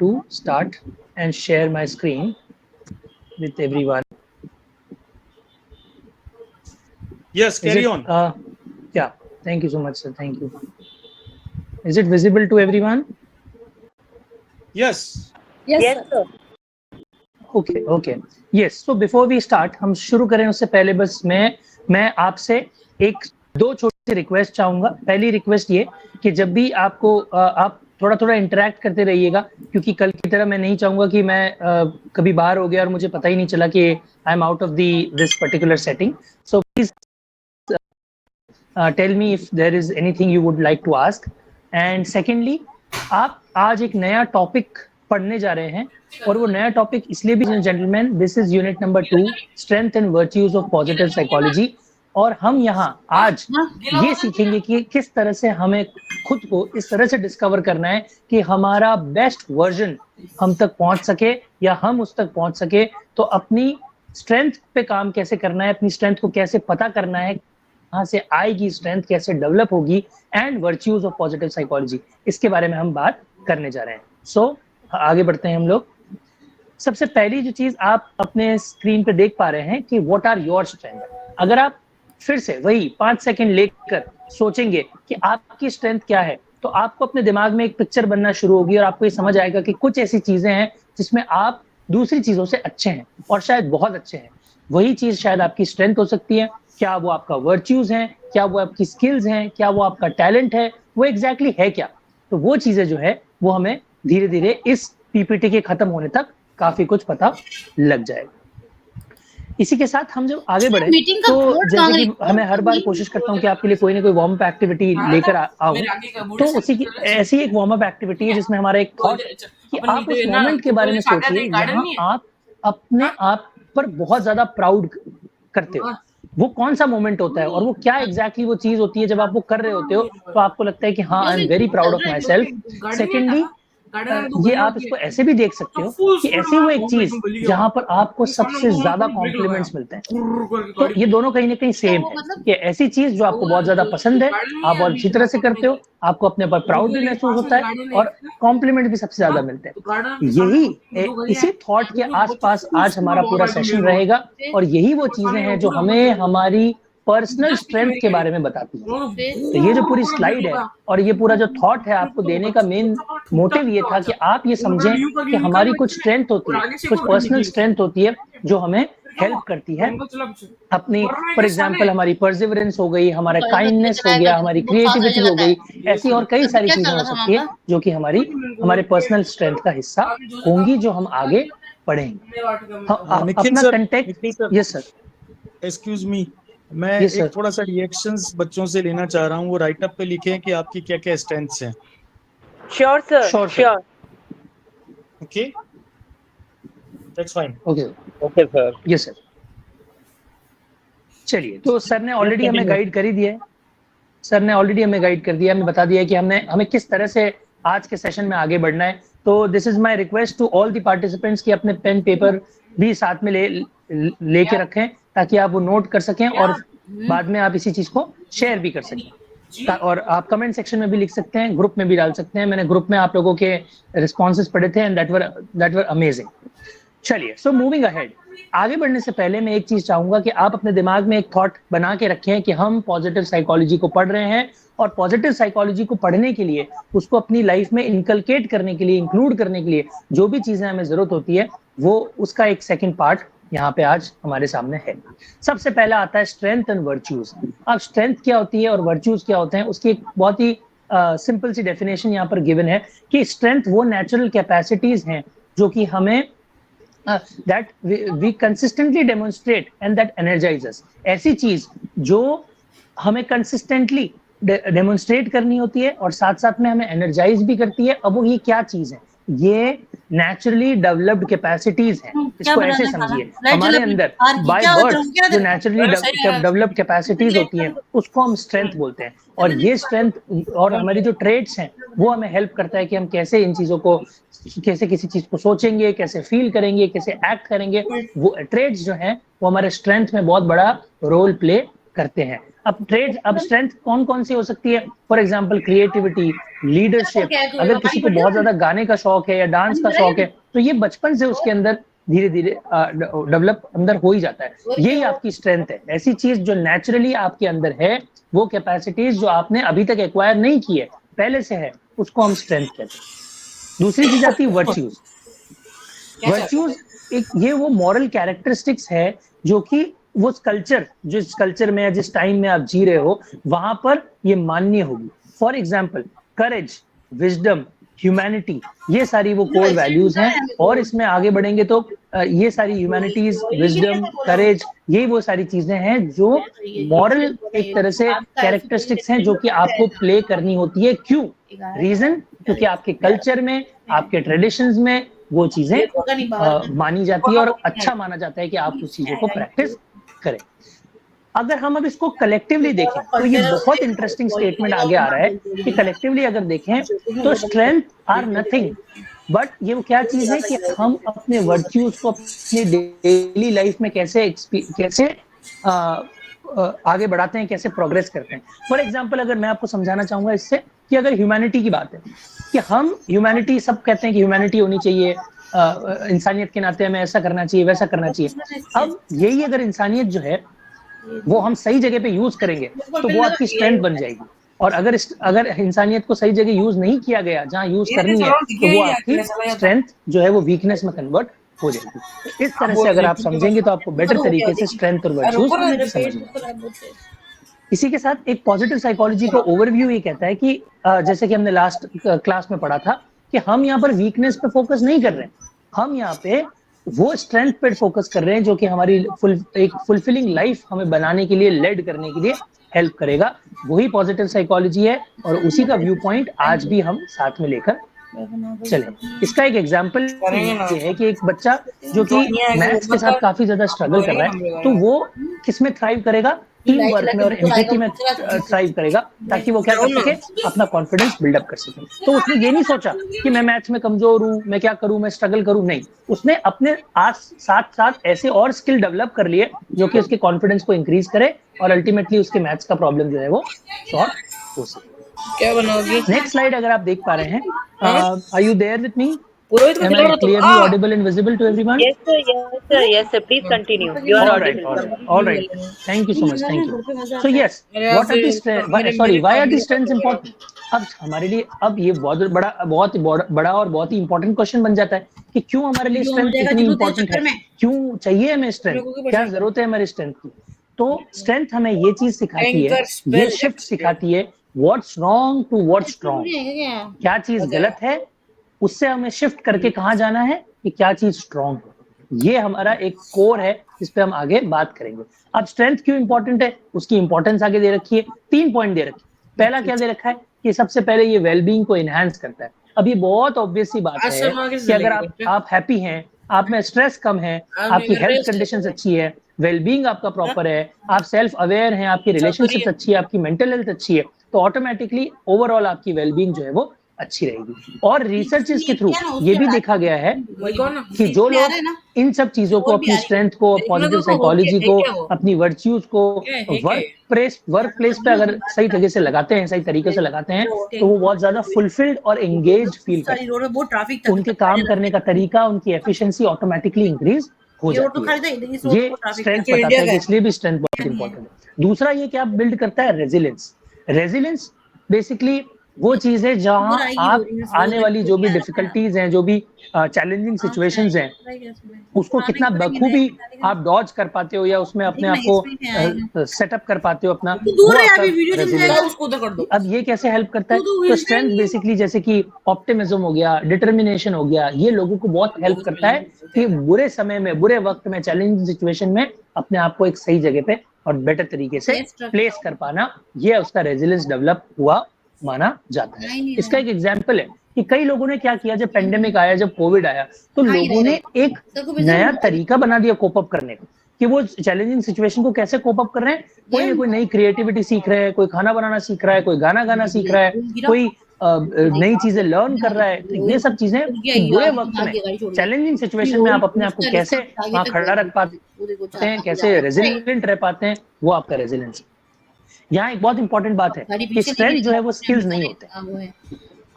to start and share my screen with everyone. Yes, carry on. Yeah, thank you so much, sir. Thank you. Is it visible to everyone? Yes. Yes, sir. Okay. Yes. So before we start, हम शुरू करें उससे पहले बस मैं आपसे एक दो छोटी सी रिक्वेस्ट चाहूंगा। पहली रिक्वेस्ट ये कि जब भी आपको आप थोड़ा इंटरेक्ट करते रहिएगा, क्योंकि कल की तरह मैं नहीं चाहूंगा कि मैं कभी बाहर हो गया और मुझे पता ही नहीं चला कि I am out of this particular setting. So please tell me if there is anything you would like to ask. And secondly, आप आज एक नया टॉपिक पढ़ने जा रहे हैं, और वो नया टॉपिक इसलिए भी gentleman, this is unit number 2, strength and virtues of positive psychology. और हम यहाँ आज ये सीखेंगे कि किस तरह से हमें खुद को इस तरह से डिस्कवर करना है कि हमारा बेस्ट वर्जन हम तक पहुंच सके या हम उस तक पहुंच सके। तो अपनी स्ट्रेंथ पे काम कैसे करना है, अपनी स्ट्रेंथ को कैसे पता करना है, कहाँ से आएगी स्ट्रेंथ, कैसे डेवलप होगी, and virtues of positive psychology, इसके बारे में हम बात करने जा रहे हैं। सो आगे बढ़ते हैं हम लोग। सबसे पहली जो चीज आप अपने स्क्रीन पे देख पा रहे हैं कि व्हाट आर योर स्ट्रेंथ। अगर आप फिर से वही 5 सेकंड लेकर सोचेंगे कि आपकी स्ट्रेंथ क्या है, तो आपको अपने दिमाग में एक पिक्चर बनना शुरू होगी और आपको ये समझ आएगा कि कुछ ऐसी चीजें हैं जिसमें आप दूसरी चीजों से अच्छे हैं और शायद बहुत अच्छे हैं। वही चीज शायद आपकी स्ट्रेंथ हो सकती है। क्या वो आपका वर्च्यूज है, क्या वो आपकी स्किल्स हैं, क्या वो आपका टैलेंट है, वो एग्जैक्टली है क्या। तो वो चीजें जो है वो हमें धीरे धीरे इस पीपीटी के खत्म होने तक काफी कुछ पता लग जाएगा। इसी के साथ हम जब आगे बढ़े तो जैसे कि हमें हर बार कोशिश करता हूँ कि आपके लिए कोई ना कोई वार्म अप एक्टिविटी लेकर आऊं, तो उसी की ऐसी एक वार्म अप एक्टिविटी है जिसमें हमारा एक थॉट कि आप उस मोमेंट के बारे में सोचिए जहां आप अपने आप पर बहुत ज्यादा प्राउड करते हो। वो कौन सा मोमेंट होता है और वो क्या एग्जैक्टली वो चीज होती है जब आप वो कर रहे होते हो तो आपको लगता है कि हाँ, I am very proud of my self. Secondly, ये आप इसको ऐसे भी देख सकते हो कि ऐसी वो एक चीज जहां पर आपको सबसे ज्यादा कॉम्प्लीमेंट्स मिलते हैं। तो ये दोनों कहीं ना कहीं सेम है कि ऐसी चीज जो आपको बहुत ज्यादा पसंद है, आप बहुत अच्छी तरह से करते हो, आपको अपने पर प्राउड भी महसूस होता है और कॉम्प्लीमेंट भी सबसे ज्यादा मिलते हैं। यही इसी थॉट के आसपास आज हमारा पूरा सेशन रहेगा और यही वो चीजें हैं जो हमें हमारी पर्सनल स्ट्रेंथ के बारे में बताती है। तो ये जो पूरी स्लाइड है और ये पूरा जो थॉट है आपको देने का मेन मोटिव ये था कि आप ये समझें कि हमारी कुछ स्ट्रेंथ होती है, कुछ पर्सनल स्ट्रेंथ होती है जो हमें हेल्प करती है अपनी, फॉर एग्जांपल हमारी परसिवरेंस हो गई, हमारा काइंडनेस हो गया, हमारी क्रिएटिविटी हो गई, ऐसी और कई सारी चीजें हो सकती है जो कि हमारे पर्सनल स्ट्रेंथ का हिस्सा होंगी जो हम आगे पढ़ेंगे। अपना contact. Yes sir. Excuse me, मैं एक थोड़ा सा रिएक्शंस बच्चों से लेना चाह रहा हूँ। वो राइट अप पे लिखे कि आपकी क्या क्या स्ट्रेंथ्स हैं। Sure sir, sure. Okay, that's fine. Okay sir. Yes sir. चलिए, तो सर ने ऑलरेडी हमें गाइड कर ही दिया है। सर ने ऑलरेडी हमें गाइड कर दिया, हमें बता दिया है कि हमें किस तरह से आज के सेशन में आगे बढ़ना है। तो this is my request to all the participants कि अपने पेन पेपर भी साथ में लेके रखें ताकि आप वो नोट कर सकें और बाद में आप इसी चीज को शेयर भी कर सकें। और आप कमेंट सेक्शन में भी लिख सकते हैं, ग्रुप में भी डाल सकते हैं। मैंने ग्रुप में आप लोगों के रिस्पॉन्सेज पढ़े थे एंड दैट वर अमेजिंग। चलिए, सो मूविंग अहेड, आगे बढ़ने से पहले मैं एक चीज चाहूंगा कि आप अपने दिमाग में एक थॉट बना के रखें कि हम पॉजिटिव साइकोलॉजी को पढ़ रहे हैं और पॉजिटिव साइकोलॉजी को पढ़ने के लिए, उसको अपनी लाइफ में इनकलकेट करने के लिए, इंक्लूड करने के लिए जो भी चीजें हमें जरूरत होती है वो उसका एक सेकंड पार्ट यहाँ पे आज हमारे सामने है। सबसे पहला आता है स्ट्रेंथ एंड वर्च्यूज। अब स्ट्रेंथ क्या होती है और वर्च्यूज क्या होते हैं उसकी एक बहुत ही सिंपल सी डेफिनेशन यहाँ पर गिवन है कि स्ट्रेंथ वो नेचुरल कैपेसिटीज हैं जो कि हमें that we consistently demonstrate and that energize us। ऐसी चीज जो हमें consistently डेमोन्स्ट्रेट करनी होती है और साथ साथ में हमें एनर्जाइज भी करती है। अब वो ये क्या चीज है? ये नेचुरली डेवलप्ड कैपेसिटीज हैं। इसको ऐसे समझिए, हमारे अंदर बाय बर्थ जो नेचुरली डेवलप्ड कैपेसिटीज होती हैं उसको हम स्ट्रेंथ बोलते हैं। और ये स्ट्रेंथ और हमारी जो ट्रेड्स हैं वो हमें हेल्प करता है कि हम कैसे इन चीजों को, कैसे किसी चीज को सोचेंगे, कैसे फील करेंगे, कैसे एक्ट करेंगे। वो ट्रेड्स जो हैं वो हमारे स्ट्रेंथ में बहुत बड़ा रोल प्ले करते हैं। अब ट्रेड्स, अब स्ट्रेंथ कौन कौन सी हो सकती है? For example creativity, leadership. अगर किसी को बहुत ज्यादा गाने का शौक है या डांस का शौक है तो ये बचपन से उसके अंदर धीरे धीरे डेवलप अंदर हो ही जाता है। यही आपकी स्ट्रेंथ है, ऐसी चीज जो नेचुरली आपके अंदर है, वो कैपेसिटीज जो आपने अभी तक एक्वायर नहीं की है, पहले से है, उसको हम स्ट्रेंथ कहते हैं। दूसरी चीज आती है वर्च्यूज। वर्च्यूज एक ये वो मॉरल कैरेक्टरिस्टिक्स है जो कि वो कल्चर, जिस कल्चर में या जिस टाइम में आप जी रहे हो वहां पर ये मान्य होगी। For example courage, wisdom, humanity, ये सारी वो कोर वैल्यूज हैं। और इसमें आगे बढ़ेंगे तो ये सारी ह्यूमैनिटीज, विजडम, करेज, ये वो सारी चीजें हैं जो मॉरल एक तरह से कैरेक्टरिस्टिक्स हैं जो कि आपको प्ले करनी होती है। क्यों? रीजन, क्योंकि आपके कल्चर में, आपके ट्रेडिशंस में वो चीजें मानी जाती है और अच्छा माना जाता है कि आप उस चीजों को प्रैक्टिस करें। अगर हम अब इसको कलेक्टिवली देखें तो ये बहुत इंटरेस्टिंग स्टेटमेंट आगे आ रहा है कि कलेक्टिवली अगर देखें तो स्ट्रेंथ आर नथिंग बट ये वो क्या चीज है कि हम अपने वर्च्यूज को अपने डेली लाइफ में कैसे आगे बढ़ाते हैं, कैसे प्रोग्रेस करते हैं। फॉर एग्जाम्पल अगर मैं आपको समझाना चाहूंगा इससे कि अगर ह्यूमैनिटी की बात है कि हम ह्यूमैनिटी, सब कहते हैं कि ह्यूमैनिटी होनी चाहिए, इंसानियत के नाते हमें ऐसा करना चाहिए, वैसा करना चाहिए। अब यही अगर इंसानियत जो है वो हम सही जगह पे यूज करेंगे तो वो आपकी स्ट्रेंथ बन जाएगी। और अगर इंसानियत को सही जगह यूज नहीं किया गया, जहां यूज करनी है, तो वो आपकी स्ट्रेंथ जो है वो वीकनेस में कन्वर्ट हो जाएगी। इस तरह से अगर आप समझेंगे तो आपको बेटर तरीके से स्ट्रेंथ और वर्च्यूज समझ। इसी के साथ एक पॉजिटिव साइकोलॉजी को ओवरव्यू ये कहता है कि जैसे कि हमने लास्ट क्लास में पढ़ा था कि हम यहाँ पर वीकनेस पे फोकस नहीं कर रहे हैं, हम यहाँ पे वो स्ट्रेंथ पे फोकस कर रहे हैं जो कि हमारी एक फुलफिलिंग लाइफ हमें बनाने के लिए, लेड करने के लिए हेल्प करेगा। वही पॉजिटिव साइकोलॉजी है और उसी का व्यू पॉइंट आज भी हम साथ में लेकर चले। इसका एक एग्जाम्पल ये है कि एक बच्चा जो कि मैथ्स के साथ काफी ज्यादा स्ट्रगल कर रहा है तो वो किसमें थ्राइव करेगा? टीम वर्क में और एम्पैथी में थ्राइव करेगा, ताकि वो क्या कर सके? अपना कॉन्फिडेंस बिल्डअप कर सके। तो उसने ये नहीं सोचा कि मैं मैथ्स में कमजोर हूँ, मैं क्या करूँ, मैं स्ट्रगल करूँ, नहीं। उसने अपने साथ साथ ऐसे और स्किल डेवलप कर लिए जो कि उसके कॉन्फिडेंस को इंक्रीज करे और अल्टीमेटली उसके मैथ्स का प्रॉब्लम जो है वो सॉल्व हो सके। क्या बनाओगी? नेक्स्ट स्लाइड अगर आप देख पा रहे हैं, are you there with me? Am I clearly audible and visible to everyone? Yes sir, yes sir, yes sir. Please continue. You are all right. Thank you so much. Thank you. So yes, what are the strengths? Why are the strengths important? अब हमारे लिए अब ये बहुत बड़ा और बहुत ही important question बन जाता है कि क्यों हमारे लिए स्ट्रेंथ इतनी इंपॉर्टेंट है, क्यों चाहिए हमें स्ट्रेंथ, क्या जरूरत है हमारी स्ट्रेंथ की। तो स्ट्रेंथ हमें ये चीज सिखाती है, ये शिफ्ट सिखाती है what's wrong to what's strong. क्या चीज गलत है उससे हमें शिफ्ट करके कहाँ जाना है कि क्या चीज स्ट्रॉन्ग है। ये हमारा एक कोर है जिस पे हम आगे बात करेंगे। अब स्ट्रेंथ क्यों इंपॉर्टेंट है, उसकी इंपॉर्टेंस आगे दे रखी है। 3 पॉइंट दे रखी है। पहला क्या दे रखा है कि सबसे पहले ये वेलबींग को एनहांस करता है। अब ये बहुत ऑब्वियस सी बात है कि अगर आप हैप्पी हैं, आप में स्ट्रेस कम है, आपकी हेल्थ कंडीशंस अच्छी है, वेलबींग आपका प्रॉपर है, आप सेल्फ अवेयर हैं, आपकी रिलेशनशिप अच्छी है, आपकी मेंटल हेल्थ अच्छी है, तो ऑटोमेटिकली ओवरऑल आपकी वेलबींग जो है वो अच्छी रहेगी। और रिसर्चेस के थ्रू ये भी देखा गया है कि जो लोग इन सब चीजों को, अपनी स्ट्रेंथ को, पॉजिटिव साइकोलॉजी को, अपनी वर्च्यूज को वर्क प्लेस पे अगर सही जगह से लगाते हैं, सही तरीके से लगाते हैं, तो वो बहुत ज्यादा फुलफिल्ड और एंगेज फील करते हैं। उनके काम करने का तरीका, उनकी एफिशिएंसी ऑटोमेटिकली इंक्रीज हो जाती है। ये स्ट्रेंथ बताता है कि इसलिए भी स्ट्रेंथ बहुत इंपॉर्टेंट है। दूसरा ये क्या बिल्ड करता है? रेजिलियंस। रेजिलियंस बेसिकली वो चीज है जहां आप आने वाली जो भी डिफिकल्टीज हैं, जो भी चैलेंजिंग सिचुएशंस हैं, उसको कितना बखूबी आप डॉज कर पाते हो या उसमें अपने आप को सेटअप कर पाते हो अपना। अब ये कैसे हेल्प करता है? तो स्ट्रेंथ बेसिकली जैसे कि ऑप्टिमिज्म हो गया, डिटर्मिनेशन हो गया, ये लोगों को बहुत हेल्प करता है कि बुरे समय में, बुरे वक्त में, चैलेंजिंग सिचुएशन में अपने आप को एक सही जगह पे और बेटर तरीके से प्लेस कर पाना, ये उसका रेजिलियंस डेवलप हुआ माना जाता है। इसका एक एग्जाम्पल है कि कई लोगों ने क्या किया, जब पेंडेमिक आया, जब कोविड आया, तो लोगों ने एक नया तरीका बना दिया कोप अप करने का कि वो चैलेंजिंग सिचुएशन को कैसे कोप अप कर रहे हैं। कोई नई क्रिएटिविटी सीख रहे हैं, कोई खाना बनाना सीख रहा है, कोई गाना गाना सीख रहा है, कोई नई चीजें लर्न कर रहा है, तो ये सब चीजें बुरे वक्त में, चैलेंजिंग सिचुएशन में आप अपने आप को कैसे वहाँ खड़ा रख पाते हैं, कैसे रेजिलिएंट रह पाते हैं, वो आपका रेजिलियंस। यहाँ एक बहुत इंपॉर्टेंट बात है कि स्ट्रेंथ जो है वो स्किल्स नहीं होते।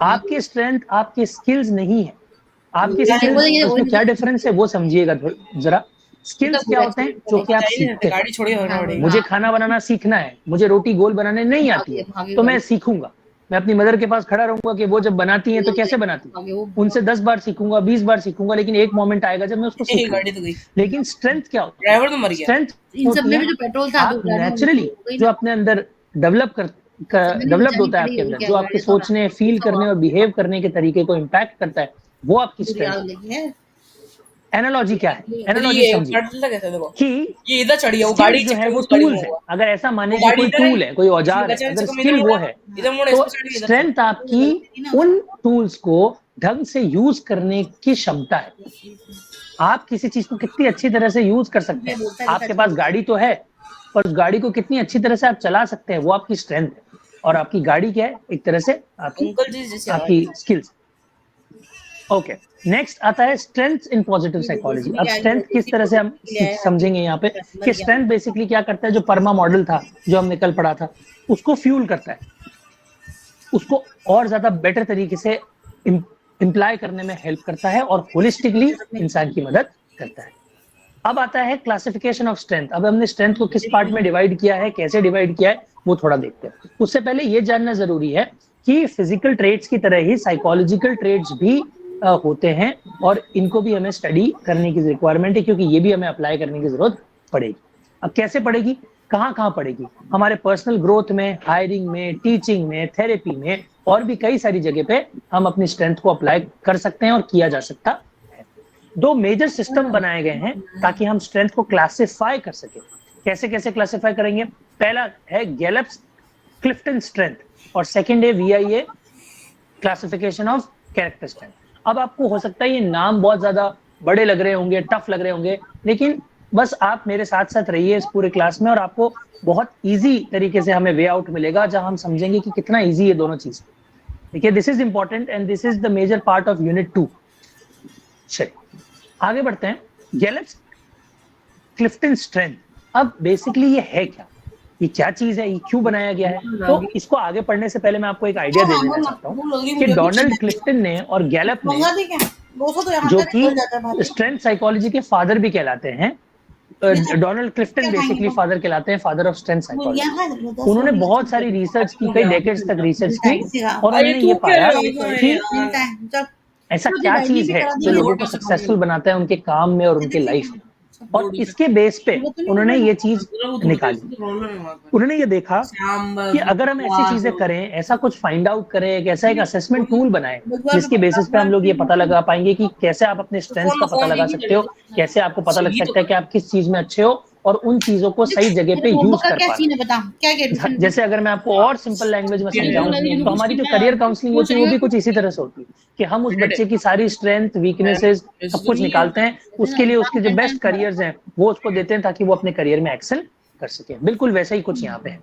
आपके स्ट्रेंथ आपके स्किल्स नहीं है। आपकी स्किल्स, उसमें क्या डिफरेंस है वो समझिएगा जरा। स्किल्स क्या होते हैं? जो कि आप सीखते हैं। मुझे खाना बनाना सीखना है, मुझे रोटी गोल बनाने नहीं आती है, तो मैं सीखूंगा। मैं अपनी मदर के पास खड़ा रहूंगा कि वो जब बनाती हैं तो कैसे बनाती है, उनसे 10 बार सीखूंगा, 20 बार सीखूंगा, लेकिन एक मोमेंट आएगा जब मैं उसको सीखूंगा। लेकिन स्ट्रेंथ क्या होता है? स्ट्रेंथ आप नेचुरली जो अपने अंदर डेवलप्ड होता है आपके अंदर, जो आपके सोचने, फील करने और बिहेव करने के तरीके को इम्पैक्ट करता है, वो आपकी स्ट्रेंथ है। एनालॉजी क्या है? एनालॉजी समझिए कि ये इधर चढ़ी है, वो गाड़ी जो है वो टूल्स है। अगर ऐसा माने कि कोई टूल है, कोई औजार है, अगर स्किल वो है, तो स्ट्रेंथ आपकी उन टूल्स को ढंग से यूज करने की क्षमता है। आप किसी चीज को कितनी अच्छी तरह से यूज कर सकते हैं। आपके पास गाड़ी तो है, पर उस गाड़ी को कितनी अच्छी तरह से आप चला सकते हैं, वो आपकी स्ट्रेंथ है। और आपकी गाड़ी क्या है? एक तरह से आपकी स्किल्स। ओके, नेक्स्ट आता है स्ट्रेंथ इन पॉजिटिव साइकोलॉजी। अब स्ट्रेंथ किस तरह से हम समझेंगे यहाँ पे कि स्ट्रेंथ बेसिकली क्या करता है? जो परमा मॉडल था, जो हमने कल पढ़ा था, उसको फ्यूल करता है, उसको और ज्यादा बेटर तरीके से इम्प्लाई करने में हेल्प करता है और होलिस्टिकली इंसान की मदद करता है। अब आता है क्लासिफिकेशन ऑफ स्ट्रेंथ। अब हमने स्ट्रेंथ को किस पार्ट में डिवाइड किया है, कैसे डिवाइड किया है, वो थोड़ा देखते हैं। उससे पहले ये जानना जरूरी है कि फिजिकल ट्रेट्स की तरह ही साइकोलॉजिकल ट्रेट्स भी होते हैं, और इनको भी हमें स्टडी करने की रिक्वायरमेंट है, क्योंकि ये भी हमें अप्लाई करने की जरूरत पड़ेगी। अब कैसे पड़ेगी, कहाँ पड़ेगी? हमारे पर्सनल ग्रोथ में, हायरिंग में, टीचिंग में, थेरेपी में, और भी कई सारी जगह पे हम अपनी स्ट्रेंथ को अप्लाई कर सकते हैं और किया जा सकता है। 2 मेजर सिस्टम बनाए गए हैं ताकि हम स्ट्रेंथ को क्लासिफाई कर सके। कैसे कैसे क्लासिफाई करेंगे? पहला है गैलप्स क्लिफ्टन स्ट्रेंथ, और सेकंड है VIA classification of character strength. अब आपको हो सकता है ये नाम बहुत ज्यादा बड़े लग रहे होंगे, टफ लग रहे होंगे, लेकिन बस आप मेरे साथ साथ रहिए इस पूरे क्लास में, और आपको बहुत इजी तरीके से हमें वे आउट मिलेगा, जहां हम समझेंगे कि कितना इजी है दोनों चीज। देखिए, this is important and this is the major part of unit 2। चलिए आगे बढ़ते हैं। गैलप्स क्लिफ्टन स्ट्रेंथ, अब बेसिकली ये है क्या, ये क्या चीज है, ये क्यों बनाया गया है? तो इसको आगे पढ़ने से पहले मैं आपको एक आइडिया दे देना चाहता हूँ कि डोनाल्ड क्लिफ्टन ने और गैलप ने, जो कि स्ट्रेंथ साइकोलॉजी के फादर भी कहलाते हैं, डोनाल्ड क्लिफ्टन बेसिकली फादर कहलाते हैं, फादर ऑफ स्ट्रेंथ साइकोलॉजी। उन्होंने बहुत सारी रिसर्च की, कई डेकेड्स तक रिसर्च की, और उन्होंने ये पाया कि ऐसा क्या चीज है जो लोगों को सक्सेसफुल बनाता है उनके काम में और उनके लाइफ में, और इसके बेस पे उन्होंने ये चीज निकाली। उन्होंने ये देखा कि अगर हम ऐसी चीजें करें, ऐसा कुछ फाइंड आउट करें, एक ऐसा एक असेसमेंट टूल बनाएं जिसके बेसिस पे हम लोग ये पता लगा पाएंगे कि कैसे आप अपने स्ट्रेंथ का पता लगा सकते हो, कैसे आपको पता लग सकता है कि आप किस चीज में अच्छे हो, और उन चीजों को सही जगह पे यूज कर पाए। जैसे अगर मैं आपको और सिंपल लैंग्वेज में समझाऊं, तो हमारी जो करियर काउंसलिंग होती है वो भी कुछ इसी तरह से होती है कि हम उस बच्चे की सारी स्ट्रेंथ, वीकनेसेस, सब कुछ निकालते हैं, उसके लिए उसके जो बेस्ट करियर्स हैं वो उसको देते हैं ताकि वो अपने करियर में एक्सेल कर सके। बिल्कुल वैसा ही कुछ यहाँ पे है।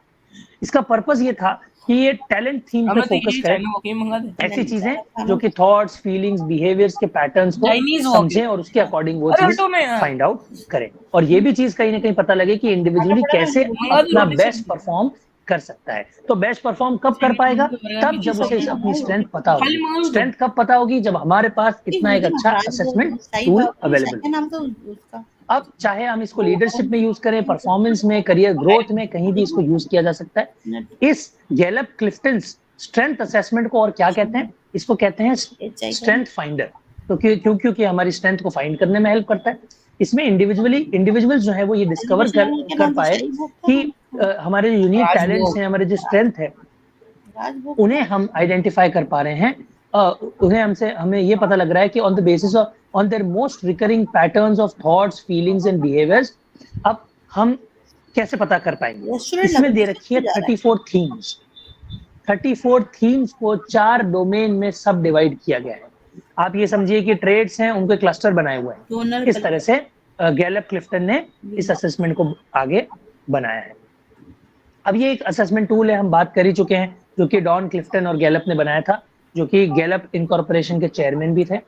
इसका पर्पस ये था कि ये टैलेंट थीम पे फोकस करें, ऐसी चीजें जो कि थॉट्स, फीलिंग्स, बिहेवियर्स के पैटर्न्स को समझें और उसके अकॉर्डिंग वो चीज फाइंड आउट करें, और ये भी चीज कहीं ना कहीं पता लगे कि इंडिविजुअली कैसे अपना बेस्ट परफॉर्म कर सकता है। तो बेस्ट परफॉर्म कब कर पाएगा? तब जब उसे अपनी स्ट्रेंथ पता होगी। स्ट्रेंथ कब पता होगी? जब हमारे पास इतना एक अच्छा असेसमेंट टूल अवेलेबल। अब चाहे हम इसको लीडरशिप में यूज करें, परफॉर्मेंस में, करियर ग्रोथ में, कहीं भी इसको यूज किया जा सकता है। इस गैलप क्लिफ्टन स्ट्रेंथ असेसमेंट को और क्या कहते हैं? इसको कहते हैं स्ट्रेंथ फाइंडर। तो क्योंकि हमारी स्ट्रेंथ को फाइंड करने में हेल्प करता है। इसमें इंडिविजुअल्स जो है वो ये डिस्कवर कर पाए कि हमारे जो यूनिक टैलेंट्स हैं, हमारे जो स्ट्रेंथ है, उन्हें हम आइडेंटिफाई कर पा रहे हैं। हमें ये पता लग रहा है कि on the basis of on their most recurring patterns of thoughts, feelings and behaviours, अब हम कैसे पता कर पाएंगे? इसमें दे रखी है 34 थीम्स। 34 थीम्स को 4 डोमेन में सब डिवाइड किया गया है। आप ये समझिए कि ट्रेड्स हैं, उनके क्लस्टर बनाए हुए हैं। इस तरह से गैलप क्लिफ्टन ने इस असेसमेंट को आगे बनाया है। अब ये एक असेसमेंट टूल है, हम बात कर ही चुके हैं, जो कि डॉन क्लिफ्टन और गैलप ने बनाया था। जो कि गैलप इनकॉर्पोरेशन के चेयरमैन भी थे,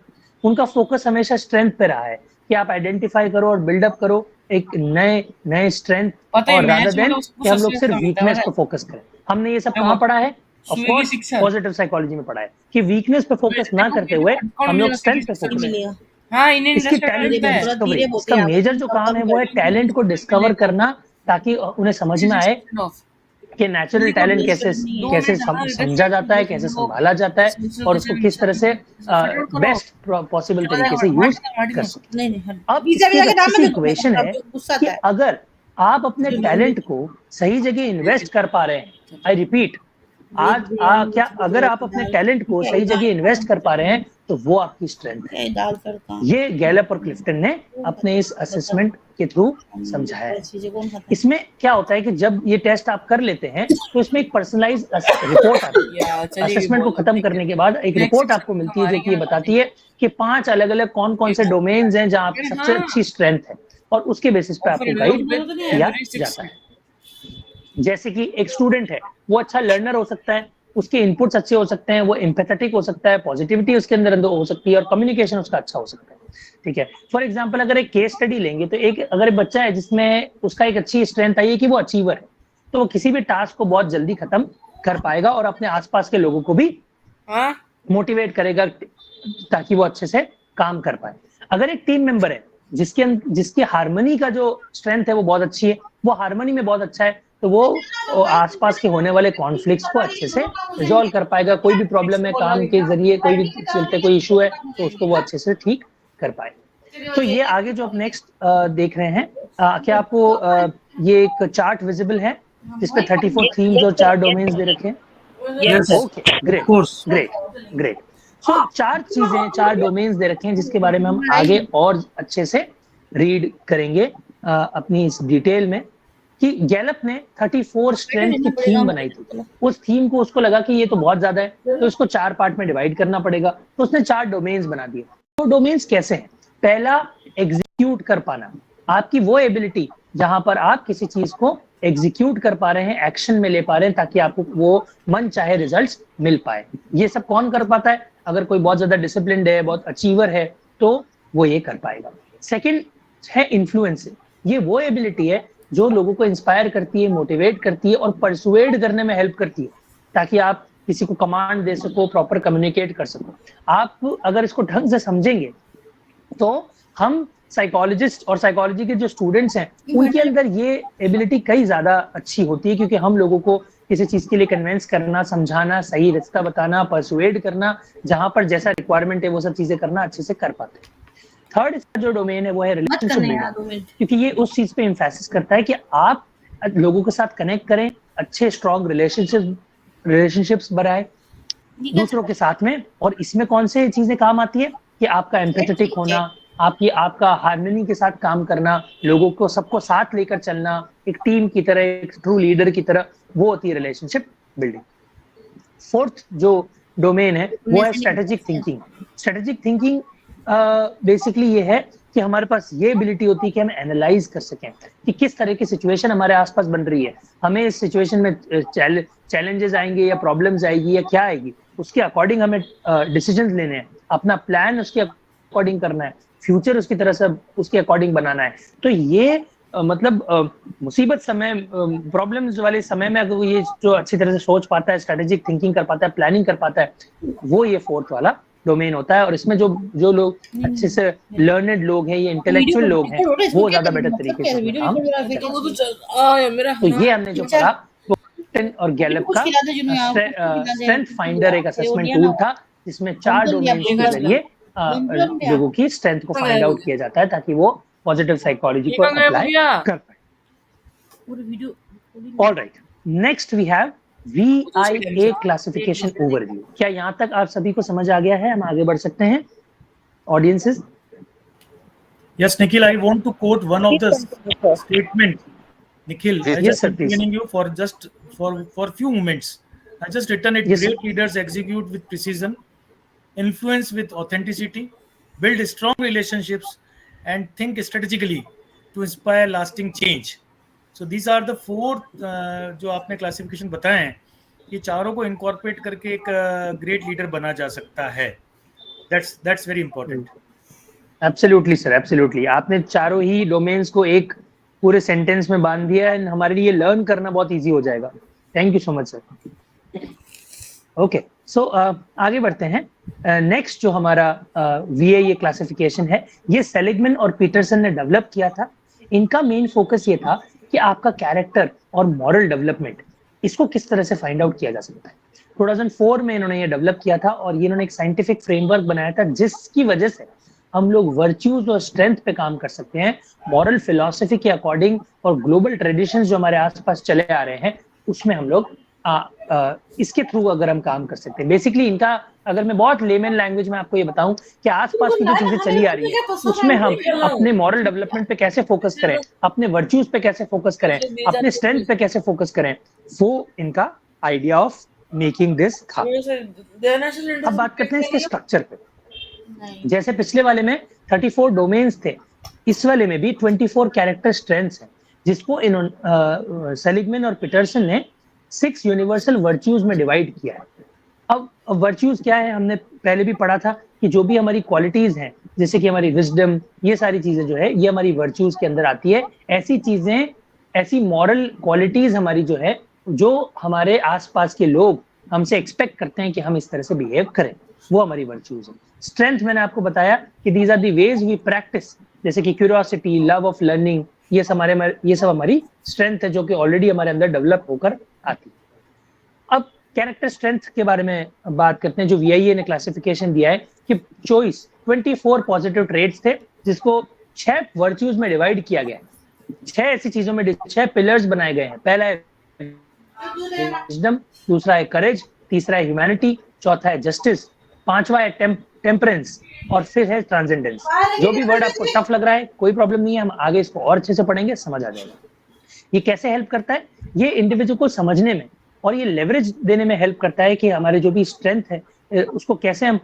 उनका फोकस हमेशा स्ट्रेंथ पे रहा है कि आप आइडेंटिफाई करो और बिल्डअप करो एक नए स्ट्रेंथ, और रादर देन कि हम लोग सिर्फ वीकनेस पे फोकस करें। हमने ये सब कहाँ पढ़ा है? ऑफ कोर्स पॉजिटिव साइकोलॉजी में पढ़ा है कि वीकनेस पे फोकस ना करते हुए हम लोग स्ट्रेंथ पे फोकस करें। हाँ, इंडियन इसकी इंडस्ट्री टैलेंट टैलेंट है। डिस्कवरी, इसका मेजर जो काम है वो है टैलेंट को डिस्कवर करना, ताकि उन्हें समझ में आए कि नेचुरल टैलेंट कैसे समझा जाता है, कैसे संभाला जाता है, और उसको किस तरह से बेस्ट पॉसिबल तरीके से यूज कर सकते हैं। अब इसकी एक अच्छी सी इक्वेशन है कि अगर आप अपने टैलेंट को सही जगह इन्वेस्ट कर पा रहे हैं, आई रिपीट, क्या अगर आप अपने टैलेंट को सही जगह इन्वेस्ट कर पा रहे हैं तो वो आपकी स्ट्रेंथ है। ये गैलप और क्लिफ्टन ने अपने इस असेसमेंट के थ्रू समझाया है। इसमें क्या होता है कि जब ये टेस्ट आप कर लेते हैं तो इसमें एक पर्सनलाइज रिपोर्ट आती है। असेसमेंट को खत्म करने के बाद एक रिपोर्ट आपको मिलती है जो कि ये बताती है कि 5 अलग-अलग कौन-कौन से डोमेन्स हैं जहां आपकी सबसे अच्छी स्ट्रेंथ है, और उसके बेसिस पे आपको गाइड किया जाता है। जैसे कि एक स्टूडेंट है, वो अच्छा लर्नर हो सकता है, उसके इनपुट्स अच्छे हो सकते हैं, वो एम्पैथेटिक हो सकता है, पॉजिटिविटी उसके अंदर हो सकती है, और कम्युनिकेशन उसका अच्छा हो सकता है। ठीक है, फॉर एग्जांपल अगर एक केस स्टडी लेंगे तो अगर एक बच्चा है जिसमें उसका एक अच्छी स्ट्रेंथ आई है कि वो अचीवर है, तो वो किसी भी टास्क को बहुत जल्दी खत्म कर पाएगा और अपने आसपास के लोगों को भी मोटिवेट करेगा ताकि वो अच्छे से काम कर पाए। अगर एक टीम मेंबर है जिसकी हार्मनी का जो स्ट्रेंथ है वो बहुत अच्छी है, वो हार्मनी में बहुत अच्छा है, तो वो आसपास के होने वाले कॉन्फ्लिक्ट्स को अच्छे से रिजॉल्व कर पाएगा। कोई भी प्रॉब्लम है काम के जरिए, कोई भी चलते कोई इशू है तो उसको वो अच्छे से ठीक कर पाए। तो ये आगे जो आप नेक्स्ट देख रहे हैं, क्या आपको ये एक चार्ट विजिबल है जिसपे 34 थीम्स और 4 डोमेन्स दे रखे हैं? Okay, great. सो 4 चीजें, 4 डोमेन्स दे रखे हैं जिसके बारे में हम आगे और अच्छे से रीड करेंगे अपनी इस डिटेल में, कि गैलप ने 34 स्ट्रेंथ की थीम बनाई थी। उस थीम को उसको लगा कि ये तो बहुत ज्यादा है, तो इसको 4 पार्ट में डिवाइड करना पड़ेगा, तो उसने 4 डोमेन्स बना दिए। तो डोमेन्स कैसे हैं? पहला, एग्जीक्यूट कर पाना, आपकी वो एबिलिटी जहां पर आप किसी चीज को एग्जीक्यूट कर पा रहे हैं, एक्शन में ले पा रहे हैं, ताकि आपको वो मन चाहे रिजल्ट्स मिल पाए। ये सब कौन कर पाता है? अगर कोई बहुत ज्यादा डिसिप्लिन्ड है, बहुत अचीवर है, तो वो ये कर पाएगा। सेकेंड है इन्फ्लुएंसिंग, ये वो एबिलिटी है जो लोगों को इंस्पायर करती है, मोटिवेट करती है और परसुएड करने में हेल्प करती है, ताकि आप किसी को कमांड दे सको, प्रॉपर कम्युनिकेट कर सको। आप अगर इसको ढंग से समझेंगे तो हम साइकोलॉजिस्ट और साइकोलॉजी के जो स्टूडेंट्स हैं उनके अंदर ये एबिलिटी कई ज्यादा अच्छी होती है, क्योंकि हम लोगों को किसी चीज के लिए कन्विंस करना, समझाना, सही रास्ता बताना, परसुएड करना, जहां पर जैसा रिक्वायरमेंट है वो सब चीजें करना अच्छे से कर पाते हैं। थर्ड इसका जो डोमेन है वो है रिलेशनशिप बिल्डिंग, क्योंकि ये उस चीज पे एम्फेसिस करता है कि आप लोगों के साथ कनेक्ट करें, अच्छे स्ट्रॉन्ग रिलेशनशिप्स बनाए दूसरों के साथ में। और इसमें कौन से चीजें काम आती है कि आपका एम्पैथेटिक होना, आपका हार्मनी के साथ काम करना, लोगों को सबको साथ लेकर चलना, एक टीम की तरह, एक ट्रू लीडर की तरह, वो होती है रिलेशनशिप बिल्डिंग। फोर्थ जो डोमेन है वो है strategic thinking. Strategic thinking basically ये है कि हमारे पास ये एबिलिटी होती है कि हम एनालाइज कर सकें कि किस तरह की सिचुएशन हमारे आसपास बन रही है, हमें इस सिचुएशन में चैलेंजेस आएंगे या प्रॉब्लम्स आएगी या क्या आएगी, उसके अकॉर्डिंग हमें डिसीजंस लेने हैं, अपना प्लान उसके अकॉर्डिंग करना है, फ्यूचर उसकी तरह से उसके अकॉर्डिंग बनाना है। तो ये मतलब मुसीबत समय, प्रॉब्लम्स वाले समय में अगर ये जो अच्छी तरह से सोच पाता है, स्ट्रेटेजिक थिंकिंग कर पाता है, प्लानिंग कर पाता है, वो ये फोर्थ वाला डोमेन होता है। और इसमें जो लोग अच्छे से लर्नेड लोग हैं, ये इंटेलेक्चुअल लोग हैं, वो ज्यादा बेटर तरीके से काम करते हैं। तो ये हमने जो पढ़ा वो क्लिफ्टन और गैलप का स्ट्रेंथ फाइंडर एक असेसमेंट टूल था, जिसमें 4 डोमेन के जरिए लोगों की स्ट्रेंथ को फाइंड आउट किया जाता है ताकि वो पॉजिटिव साइकोलॉजी को अप्लाई कर पाए। Alright, next we have VIA classification overview. क्या यहाँ तक आप सभी को समझ आ गया है? हम आगे बढ़ सकते हैं audiences? Yes, Nikhil, I want to quote one of the statement. Nikhil, I just beginning you for few moments. I just written it. Yes, great leaders execute with precision, influence with authenticity, build strong relationships, and think strategically to inspire lasting change. So these are the 4 जो आपने classification बताए हैं, ये चारों को incorporate करके एक great leader बना जा सकता है. That's very important. Absolutely sir, absolutely. आपने चारों ही डोमेन्स को एक पूरे सेंटेंस में बांध दिया है, हमारे लिए लर्न करना बहुत इजी हो जाएगा. Thank you so much sir. Okay, so आगे बढ़ते हैं. नेक्स्ट जो हमारा VAE क्लासिफिकेशन है, ये सेलिगमैन और पीटरसन ने डेवलप किया था. इनका मेन फोकस ये था कि आपका कैरेक्टर और मॉरल डेवलपमेंट, इसको किस तरह से फाइंड आउट किया जा सकता है. 2004 में इन्होंने ये डेवलप किया था और ये इन्होंने एक साइंटिफिक फ्रेमवर्क बनाया था जिसकी वजह से हम लोग वर्च्यूज और स्ट्रेंथ पे काम कर सकते हैं मॉरल फिलॉसफी के अकॉर्डिंग, और ग्लोबल ट्रेडिशंस जो हमारे आसपास चले आ रहे हैं उसमें हम लोग इसके थ्रू अगर हम काम कर सकते हैं. बेसिकली इनका, अगर मैं बहुत लेमन लैंग्वेज में आपको ये बताऊं कि आसपास की जो चीजें चली आ रही है उसमें हम अपने मॉरल डेवलपमेंट पे कैसे फोकस करें, अपने वर्च्यूज पे कैसे फोकस करें, अपने स्ट्रेंथ पे कैसे फोकस करें, वो इनका आइडिया ऑफ मेकिंग दिस था. अब बात करते हैं इसके स्ट्रक्चर पे. जैसे पिछले वाले में 34 डोमेन्स थे, इस वाले में भी 24 कैरेक्टर स्ट्रेंथ्स हैं, जिसको सेलिगमैन और पीटरसन ने 6 यूनिवर्सल वर्च्यूज में डिवाइड किया है. अब वर्च्यूज क्या है, हमने पहले भी पढ़ा था कि जो भी हमारी क्वालिटीज हैं, जैसे कि हमारी विजडम, ये सारी चीजें जो है ये हमारी वर्च्यूज के अंदर आती है. ऐसी चीजें, ऐसी मॉरल क्वालिटीज हमारी जो है, जो हमारे आसपास के लोग हमसे एक्सपेक्ट करते हैं कि हम इस तरह से बिहेव करें, वो हमारी वर्च्यूज है. स्ट्रेंथ मैंने आपको बताया कि these are the ways we practice, जैसे कि क्यूरियोसिटी, लव ऑफ लर्निंग, ये सब हमारी स्ट्रेंथ है जो कि ऑलरेडी हमारे अंदर डेवलप होकर आती है. अब कैरेक्टर स्ट्रेंथ के बारे में बात करते हैं. जो VIA ने क्लासिफिकेशन दिया है कि चॉइस 24 पॉजिटिव ट्रेट्स थे, जिसको 6 वर्च्यूज में डिवाइड किया गया है. 6 ऐसी चीजों में 6 पिलर्स बनाए गए हैं. पहला है विजडम, दूसरा है करेज, तीसरा है ह्यूमैनिटी, चौथा है जस्टिस, पांचवा है टेम्परेंस, और फिर है ट्रांसेंडेंस. जो भी वर्ड आपको टफ लग रहा है कोई प्रॉब्लम नहीं है, हम आगे इसको और अच्छे से पढ़ेंगे, समझ आ जाएगा. ये कैसे हेल्प करता है, ये इंडिविजुअल को समझने में और ये लेवरेज देने में हेल्प करता है कि हमारे जो भी स्ट्रेंथ है उसको कैसे हम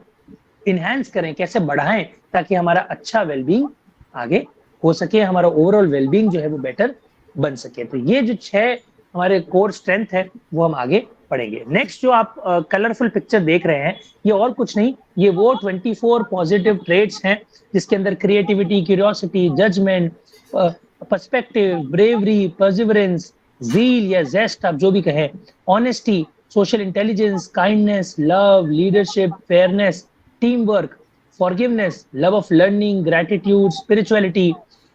इनहैंस करें, कैसे बढ़ाएं, ताकि हमारा अच्छा वेलबींग आगे हो सके, हमारा ओवरऑल वेलबींग जो है वो बेटर बन सके. तो ये जो 6 हमारे कोर स्ट्रेंथ है वो हम आगे पढ़ेंगे. नेक्स्ट जो आप कलरफुल पिक्चर देख रहे हैं, ये और कुछ नहीं, ये वो 24 पॉजिटिव ट्रेट्स हैं जिसके अंदर creativity, curiosity, judgment, perspective, bravery, perseverance, zeal या जेस्ट, आप जो भी कहें, honesty, social intelligence, kindness, love, leadership, fairness, team work, forgiveness, love of learning, gratitude, spirituality,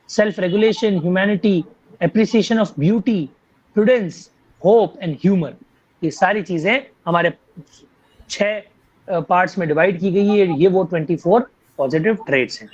self regulation, humanity, appreciation of beauty, prudence, hope and humour. ये सारी चीजें हमारे 6 parts में डिवाइड की गई है. ये वो 24 पॉजिटिव ट्रेट्स हैं.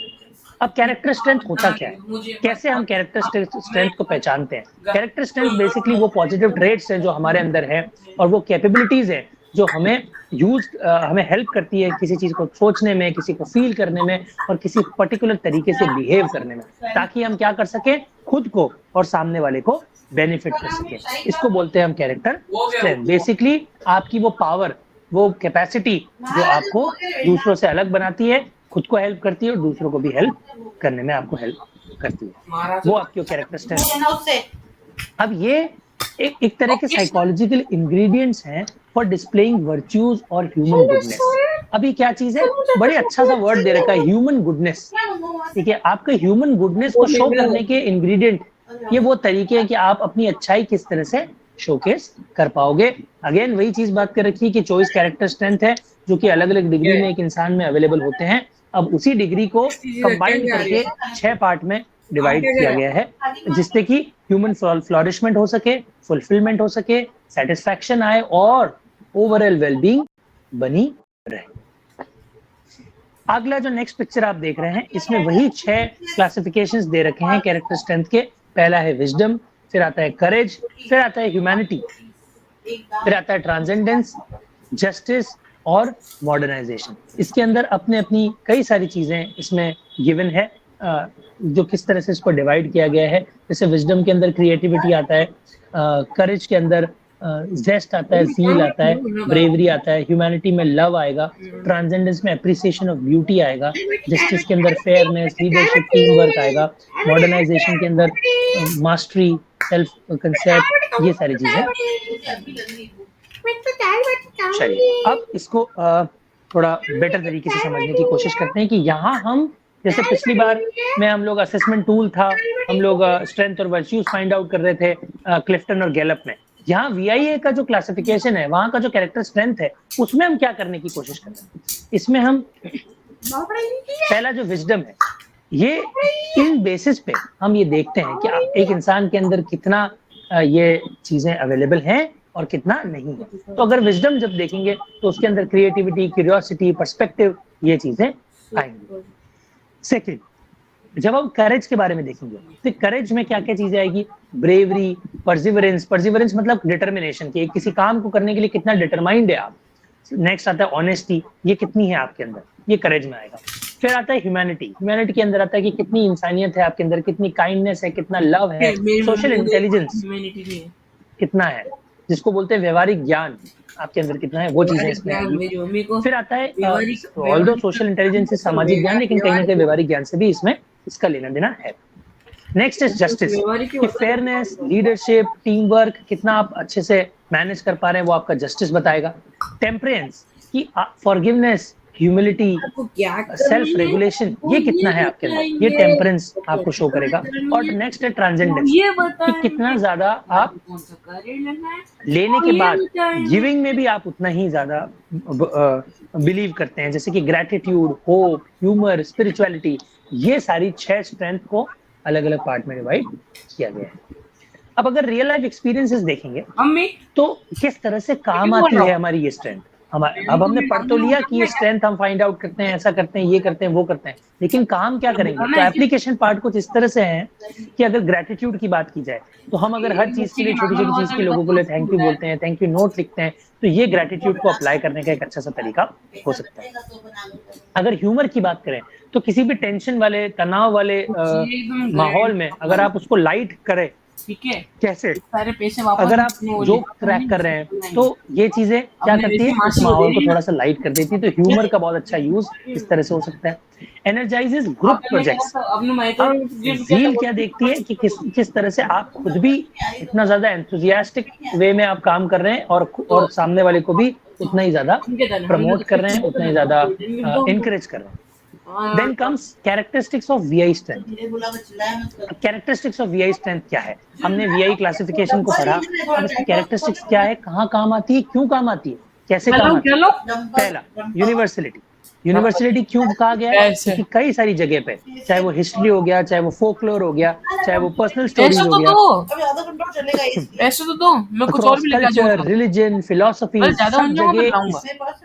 अब कैरेक्टर स्ट्रेंथ होता क्या है, कैसे हम कैरेक्टर स्ट्रेंथ को पहचानते हैं. कैरेक्टर स्ट्रेंथ बेसिकली वो पॉजिटिव ट्रेट्स हैं जो हमारे अंदर है, और वो कैपेबिलिटीज हैं जो हमें हेल्प करती है किसी चीज को सोचने में, किसी को फील करने में, और किसी पर्टिकुलर तरीके से बिहेव करने में, ताकि हम क्या कर सके, खुद को और सामने वाले को बेनिफिट कर सके. इसको बोलते हैं हम कैरेक्टर स्ट्रेंथ. बेसिकली आपकी वो पावर, वो कैपेसिटी जो आपको दूसरों से अलग बनाती है, खुद को हेल्प करती है और दूसरों को भी हेल्प करने में आपको हेल्प करती है, वो आपकी कैरेक्टर स्ट्रेंथ है. अब ये एक तरह के साइकोलॉजिकल इंग्रेडिएंट्स हैं फॉर डिस्प्लेइंग वर्च्यूज और ह्यूमन गुडनेस. अभी क्या चीज है, बड़े अच्छा सा वर्ड दे रखा है, ह्यूमन गुडनेस. ठीक है, आपके ह्यूमन गुडनेस को शो करने के इंग्रेडिएंट, ये वो तरीके हैं कि आप अपनी अच्छाई किस तरह से शोकेस कर पाओगे. अगेन वही चीज बात कर रखी है कि चॉइस कैरेक्टर स्ट्रेंथ है, जो कि अलग अलग डिग्री में एक इंसान में अवेलेबल होते हैं. अब उसी डिग्री को कंबाइन करके 6 पार्ट में डिवाइड किया गया है, जिससे कि ह्यूमन फ्लोरिशमेंट हो सके, फुलफिलमेंट हो सके, सेटिस्फैक्शन आए और ओवरऑल वेलबींग बनी रहे. अगला जो नेक्स्ट पिक्चर आप देख रहे हैं, इसमें वही 6 क्लासिफिकेशंस दे रखे हैं कैरेक्टर स्ट्रेंथ के. पहला है विजडम, फिर आता है करेज, फिर आता है ह्यूमैनिटी, फिर आता है ट्रांसेंडेंस, जस्टिस और मॉडर्नाइजेशन. इसके अंदर अपनी कई सारी चीजें इसमें गिवन है, जो किस तरह से इसको डिवाइड किया गया है. जैसे विजडम के अंदर क्रिएटिविटी आता है, करेज के अंदर जेस्ट आता है, ज़ील आता है, ब्रेवरी आता है, ह्यूमैनिटी में लव आएगा, ट्रांसेंडेंस में एप्रिसिएशन ऑफ ब्यूटी आएगा, जस्टिस के अंदर फेयरनेस, लीडरशिप, टीम वर्क आएगा, मॉडर्नाइजेशन के अंदर मास्टरी, सेल्फ कंसेप्ट, ये सारी चीजें चलिए अब इसको थोड़ा बेटर तरीके से समझने की कोशिश करते हैं कि यहाँ हम जैसे पिछली बार में हम लोग असेसमेंट टूल था, हम लोग स्ट्रेंथ और वर्च्यूज फाइंड आउट कर रहे थे क्लिफ्टन और गैलप में। यहाँ VIA का जो क्लासिफिकेशन है, वहां का जो कैरेक्टर स्ट्रेंथ है, उसमें हम क्या करने की कोशिश कर रहे हैं? इसमें हम पहला जो विजडम है, ये इन बेसिस पे हम ये देखते हैं कि एक इंसान के अंदर कितना ये चीजें अवेलेबल हैं और कितना नहीं है। तो अगर विजडम जब देखेंगे तो उसके अंदर क्रिएटिविटी, क्यूरियोसिटी, पर्सपेक्टिव, ये चीजें आएंगी। सेकंड, जब हम करेज के बारे में देखेंगे तो करेज में क्या क्या चीजें आएगी? Bravery, perseverance. परसिवरेंस मतलब डिटर्मिनेशन, कि किसी काम को करने के लिए कितना डिटरमाइंड है आप। नेक्स्ट आता है ऑनेस्टी, ये कितनी है आपके अंदर, ये करेज में आएगा। फिर आता है ह्यूमैनिटी। ह्यूमैनिटी के अंदर आता है कि कितनी इंसानियत है आपके अंदर, कितनी काइंडनेस है, कितना लव है, सोशल इंटेलिजेंस कितना है, जिसको बोलते हैं व्यवहारिक ज्ञान आपके अंदर कितना है, वो चीजें इसमें आएगी। फिर आता है ऑल्दो सोशल इंटेलिजेंस सामाजिक ज्ञान, लेकिन कहीं ना कहीं व्यवहारिक ज्ञान से भी इसमें इसका लेना देना है। नेक्स्ट इज जस्टिस, कि फेयरनेस, लीडरशिप, टीम वर्क, कितना आप अच्छे से मैनेज कर पा रहे हैं, वो आपका जस्टिस बताएगा। टेम्परेंस, कि फॉरगिवनेस, ह्यूमिलिटी, सेल्फ रेगुलेशन, ये कितना है आपके अंदर, ये टेम्परेंस आपको शो करेगा। और नेक्स्ट है ट्रांसेंडेंस, कि कितना ज्यादा आप लेने के बाद गिविंग में भी आप उतना ही ज्यादा बिलीव करते हैं, जैसे कि ग्रैटिट्यूड, होप, ह्यूमर, स्पिरिचुअलिटी, ये सारी 6 स्ट्रेंथ को अलग अलग पार्ट में डिवाइड किया गया है। अब अगर रियल लाइफ एक्सपीरियंसेस देखेंगे तो किस तरह से काम आती है हमारी ये स्ट्रेंथ। अब हमने पढ़ तो लिया कि ये स्ट्रेंथ हम फाइंड आउट करते हैं, ऐसा करते हैं, ये करते हैं, वो करते हैं, लेकिन काम क्या करेंगे? तो एप्लीकेशन पार्ट कुछ इस तरह से है कि अगर ग्रेटिट्यूड की बात की जाए तो हम अगर हर चीज के लिए, छोटी छोटी चीज के लोगों को लिए थैंक यू बोलते हैं, थैंक यू नोट लिखते हैं, तो ये ग्रेटिट्यूड को अप्लाई करने का एक अच्छा सा तरीका हो सकता है। अगर ह्यूमर की बात करें तो किसी भी टेंशन वाले, तनाव वाले माहौल में अगर आप उसको लाइट करें, ठीक है, कैसे सारे पैसे वापस, अगर आप जोक क्रैक कर रहे हैं तो ये चीजें क्या करती है, उस माहौल को थोड़ा सा लाइट कर देती है। तो ह्यूमर का बहुत अच्छा यूज इस तरह से हो सकता है। एनर्जाइजेस ग्रुप प्रोजेक्ट्स, ज़ील क्या देखती है कि किस तरह से आप खुद भी इतना ज्यादा एंथुजियास्टिक वे में आप काम कर रहे हैं और सामने वाले को भी उतना ही ज्यादा प्रमोट कर रहे हैं, उतना ही ज्यादा इनकरेज कर रहे हैं। Then comes characteristics of VI strength. Characteristics of VI strength क्या है? हमने VI क्लासिफिकेशन को पढ़ा, अब इसकी कैरेक्टरिस्टिक्स क्या है, कहाँ काम आती है, क्यों काम आती है, कैसे काम आती है? पहला, यूनिवर्सलिटी। यूनिवर्सलिटी क्यों कहा गया है? क्योंकि कई सारी जगह पे, चाहे वो हिस्ट्री हो गया, चाहे वो फोकलोर हो गया, चाहे वो पर्सनल स्टोरीज हो गया, कल्चर, रिलीजन, फिलोसफी, सब जगह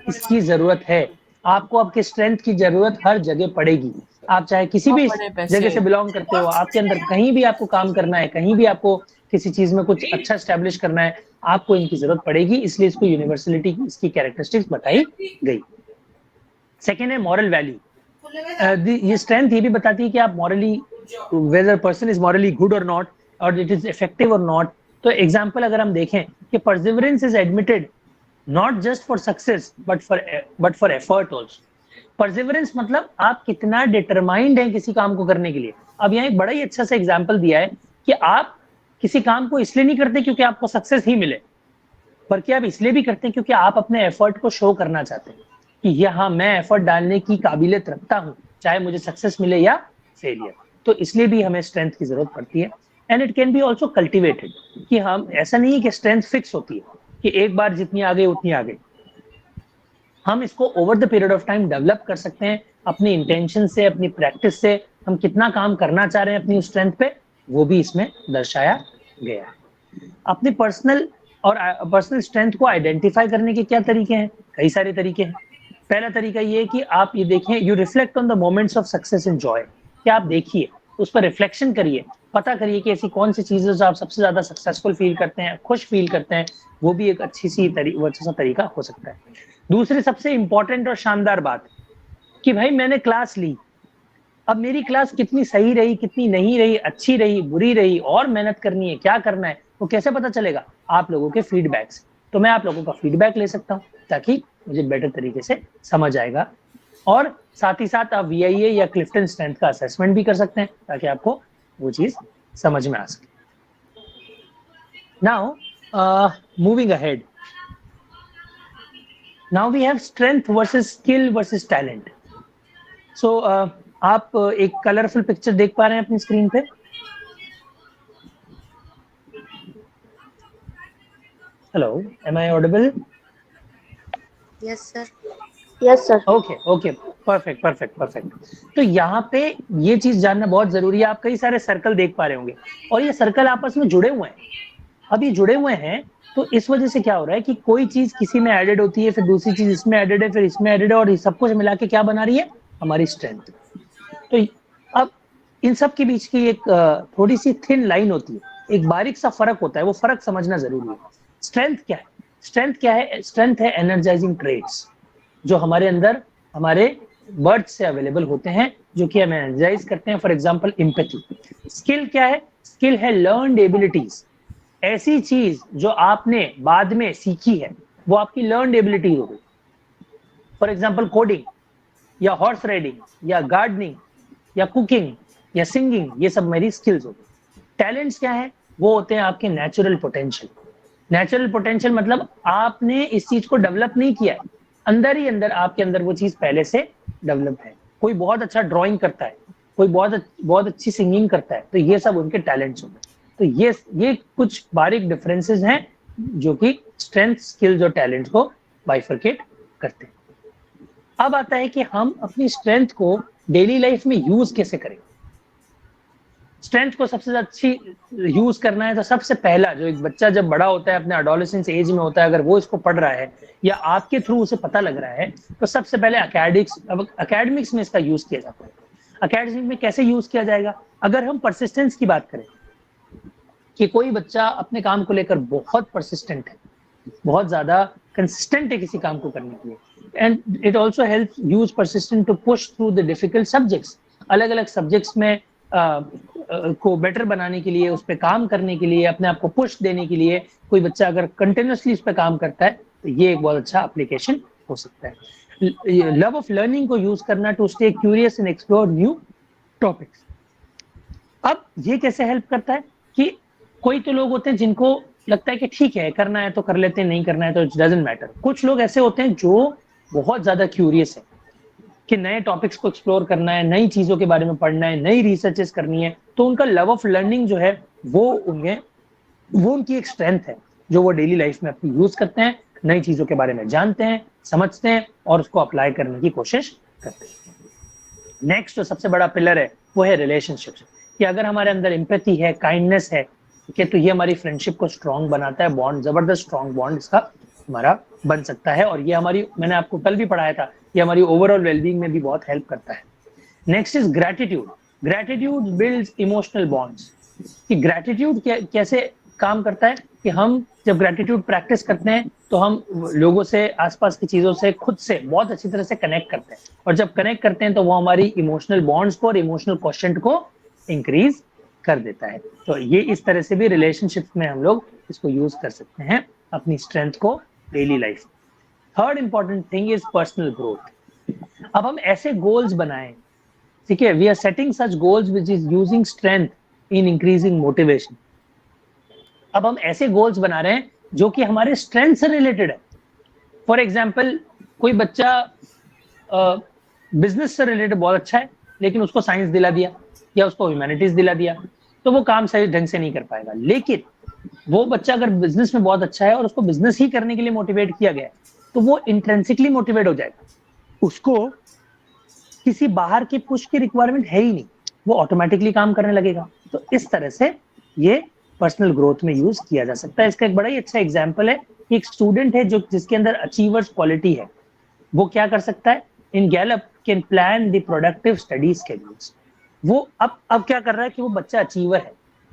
इसकी जरूरत है। आपको आपके स्ट्रेंथ की जरूरत हर जगह पड़ेगी। आप चाहे किसी भी जगह से बिलोंग करते हो, आपके अंदर कहीं भी आपको काम करना है, कहीं भी आपको किसी चीज में कुछ अच्छा एस्टेब्लिश करना है, आपको इनकी जरूरत पड़ेगी, इसलिए इसको यूनिवर्सलिटी, इसकी कैरेक्टरिस्टिक्स बताई गई। सेकेंड है मॉरल वैल्यू। ये स्ट्रेंथ ये भी बताती है कि आप morally, weather person is morally good और नॉट, और इट इज इफेक्टिव और नॉट। तो एग्जाम्पल अगर हम देखें कि perseverance is admitted not just for success but for effort also. Perseverance मतलब आप कितना determined हैं किसी काम को करने के लिए। अब यहाँ एक बड़ा ही अच्छा सा एग्जाम्पल दिया है कि आप किसी काम को इसलिए नहीं करते क्योंकि आपको सक्सेस ही मिले, बल्कि आप इसलिए भी करते हैं क्योंकि आप अपने एफर्ट को शो करना चाहते हैं कि यहाँ मैं एफर्ट डालने की काबिलियत रखता हूँ, चाहे मुझे सक्सेस मिले या फेलियर। तो इसलिए भी हमें स्ट्रेंथ की जरूरत पड़ती है। And it can be also cultivated, कि हम ऐसा नहीं है कि स्ट्रेंथ फिक्स होती है कि एक बार जितनी आ गई उतनी आ गई। हम इसको over the period of time develop कर सकते हैं, अपनी इंटेंशन से, अपनी प्रैक्टिस से, हम कितना काम करना चाह रहे हैं अपनी स्ट्रेंथ पे, वो भी इसमें दर्शाया गया है। अपनी पर्सनल स्ट्रेंथ को आइडेंटिफाई करने के क्या तरीके हैं? कई सारे तरीके हैं। पहला तरीका ये है कि आप ये देखें, you reflect on the moments of success and Joy. कि आप देखिए, उस पर रिफ्लेक्शन करिए, पता करिए कि ऐसी कौन सी चीजें जो आप सबसे ज्यादा सक्सेसफुल फील करते हैं, खुश फील करते हैं, वो भी एक अच्छा सा तरीका हो सकता है। दूसरी सबसे इंपॉर्टेंट और शानदार बात कि भाई मैंने क्लास ली, अब मेरी क्लास कितनी सही रही, कितनी नहीं रही, अच्छी रही, बुरी रही, और मेहनत करनी है, क्या करना है, वो कैसे पता चलेगा? आप लोगों के फीडबैक से। तो मैं आप लोगों का फीडबैक ले सकता हूँ ताकि मुझे बेटर तरीके से समझ आएगा, और साथ ही साथ आप VIA या क्लिफ्टन स्ट्रेंथ का असेसमेंट भी कर सकते हैं ताकि आपको वो चीज समझ में आ सके। Now moving ahead, now we have strength versus skill versus talent. So आप एक कलरफुल पिक्चर देख पा रहे हैं अपनी स्क्रीन पे. Hello, am I audible? Yes, sir. Yes, sir. Okay, perfect. तो यहाँ पे ये चीज जानना बहुत जरूरी है. आप कई सारे सर्कल देख पा रहे होंगे और ये सर्कल आपस में जुड़े हुए हैं. अब ये जुड़े हुए हैं तो इस वजह से क्या हो रहा है कि कोई चीज किसी में एडेड होती है, फिर दूसरी चीज इसमें एडेड है, फिर इसमें एडेड है, और ये सब कुछ मिला के क्या बना रही है? हमारी स्ट्रेंथ. तो अब इन सब के बीच की एक थोड़ी सी थिन लाइन होती है, एक बारीक सा फर्क होता है. वो फर्क समझना जरूरी है. स्ट्रेंथ क्या है? स्ट्रेंथ है एनर्जाइजिंग ट्रेट्स जो हमारे अंदर हमारे बर्थ से अवेलेबल होते हैं, जो कि हमें एनर्जाइज करते हैं. For example empathy. स्किल क्या है? स्किल है लर्नड एबिलिटीज. ऐसी चीज जो आपने बाद में सीखी है, वो आपकी लर्नड एबिलिटी हो गई. फॉर एग्जांपल कोडिंग या हॉर्स राइडिंग या गार्डनिंग या कुकिंग या सिंगिंग, ये सब मेरी स्किल्स हो गई. टैलेंट्स क्या है? वो होते हैं आपके नेचुरल पोटेंशियल. नेचुरल पोटेंशियल मतलब आपने इस चीज को डेवलप नहीं किया है, अंदर ही अंदर आपके अंदर वो चीज पहले से डेवलप है. कोई बहुत अच्छा ड्राइंग करता है, कोई बहुत अच्छी सिंगिंग करता है, तो ये सब उनके टैलेंट्स होते हैं. तो ये कुछ बारीक डिफरेंसेस हैं जो कि स्ट्रेंथ, स्किल्स और टैलेंट को बाइफरकेट करते हैं. अब आता है कि हम अपनी स्ट्रेंथ को डेली लाइफ में यूज कैसे करें. स्ट्रेंथ को सबसे अच्छी यूज करना है तो सबसे पहला, जो एक बच्चा जब बड़ा होता है, अपने एडोलेसेंस एज में होता है, अगर वो इसको पढ़ रहा है या आपके थ्रू उसे पता लग रहा है, तो सबसे पहले एकेडमिक्स में इसका यूज किया जाता है. एकेडमिक्स में कैसे यूज किया जाएगा? अगर हम परसिस्टेंस की बात करें कि कोई बच्चा अपने काम को लेकर बहुत परसिस्टेंट है, बहुत ज्यादा कंसिस्टेंट है किसी काम को करने के लिए, and it also help use persistent to push through the difficult subjects. अलग अलग सब्जेक्ट्स में को बेटर बनाने के लिए, उस पर काम करने के लिए, अपने आप को पुश देने के लिए कोई बच्चा अगर कंटिन्यूसली उस पर काम करता है, तो ये एक बहुत अच्छा एप्लीकेशन हो सकता है. लव ऑफ लर्निंग को यूज करना to stay curious and explore new topics. अब ये कैसे हेल्प करता है कि कोई तो लोग होते हैं जिनको लगता है कि ठीक है, करना है तो कर लेते हैं, नहीं करना है तो इट डजंट मैटर. कुछ लोग ऐसे होते हैं जो बहुत ज्यादा क्यूरियस है कि नए टॉपिक्स को एक्सप्लोर करना है, नई चीजों के बारे में पढ़ना है, नई रिसर्चेस करनी है. तो उनका लव ऑफ लर्निंग जो है वो उनकी एक स्ट्रेंथ है जो वो डेली लाइफ में अपनी यूज करते हैं, नई चीजों के बारे में जानते हैं, समझते हैं और उसको अप्लाई करने की कोशिश करते हैं. नेक्स्ट जो सबसे बड़ा पिलर है वो है रिलेशनशिप्स. कि अगर हमारे अंदर एम्पैथी है, काइंडनेस है, ठीक है, तो ये हमारी फ्रेंडशिप को स्ट्रॉन्ग बनाता है. बॉन्ड, जबरदस्त स्ट्रॉन्ग बॉन्ड इसका हमारा बन सकता है. और ये हमारी, मैंने आपको कल भी पढ़ाया था, ये हमारी ओवरऑल वेलबींग में भी बहुत हेल्प करता है. Next is gratitude. Gratitude builds emotional bonds. कि ग्रैटिट्यूड कैसे काम करता है कि हम जब ग्रैटिट्यूड प्रैक्टिस करते हैं तो हम लोगों से, आसपास की चीजों से, खुद से बहुत अच्छी तरह से कनेक्ट करते हैं. और जब कनेक्ट करते हैं तो वो हमारी इमोशनल बॉन्ड्स को और इमोशनल क्वोशेंट को इंक्रीज कर देता है. तो ये इस तरह से भी रिलेशनशिप में हम लोग इसको यूज कर सकते हैं अपनी स्ट्रेंथ को daily life. Third important thing is personal growth. अब हम ऐसे गोल्स बनाएं, ठीक है, we are setting such goals which is using strength in increasing motivation. अब हम ऐसे गोल्स बना रहे हैं जो कि हमारे स्ट्रेंथ से रिलेटेड है. फॉर एग्जाम्पल, कोई बच्चा बिजनेस से रिलेटेड बहुत अच्छा है, लेकिन उसको साइंस दिला दिया या उसको ह्यूमैनिटीज दिला दिया, तो वो काम सही ढंग से नहीं कर पाएगा. लेकिन वो बच्चा अगर बिजनेस में बहुत अच्छा है और उसको बिजनेस ही करने के लिए मोटिवेट किया गया, तो वो इंट्रिंसिकली मोटिवेट हो जाएगा. उसको किसी बाहर की पुश की रिक्वायरमेंट है ही नहीं, वो ऑटोमेटिकली काम करने लगेगा. तो इस तरह से ये पर्सनल ग्रोथ में यूज किया जा सकता है. इसका एक बड़ा ही अच्छा एग्जाम्पल है कि एक स्टूडेंट है जो जिसके अंदर अचीवर्स क्वालिटी है, वो क्या कर सकता है, in Gallup can plan the productive study schedules. वो अब क्या कर रहा है कि वो बच्चा अचीवर है.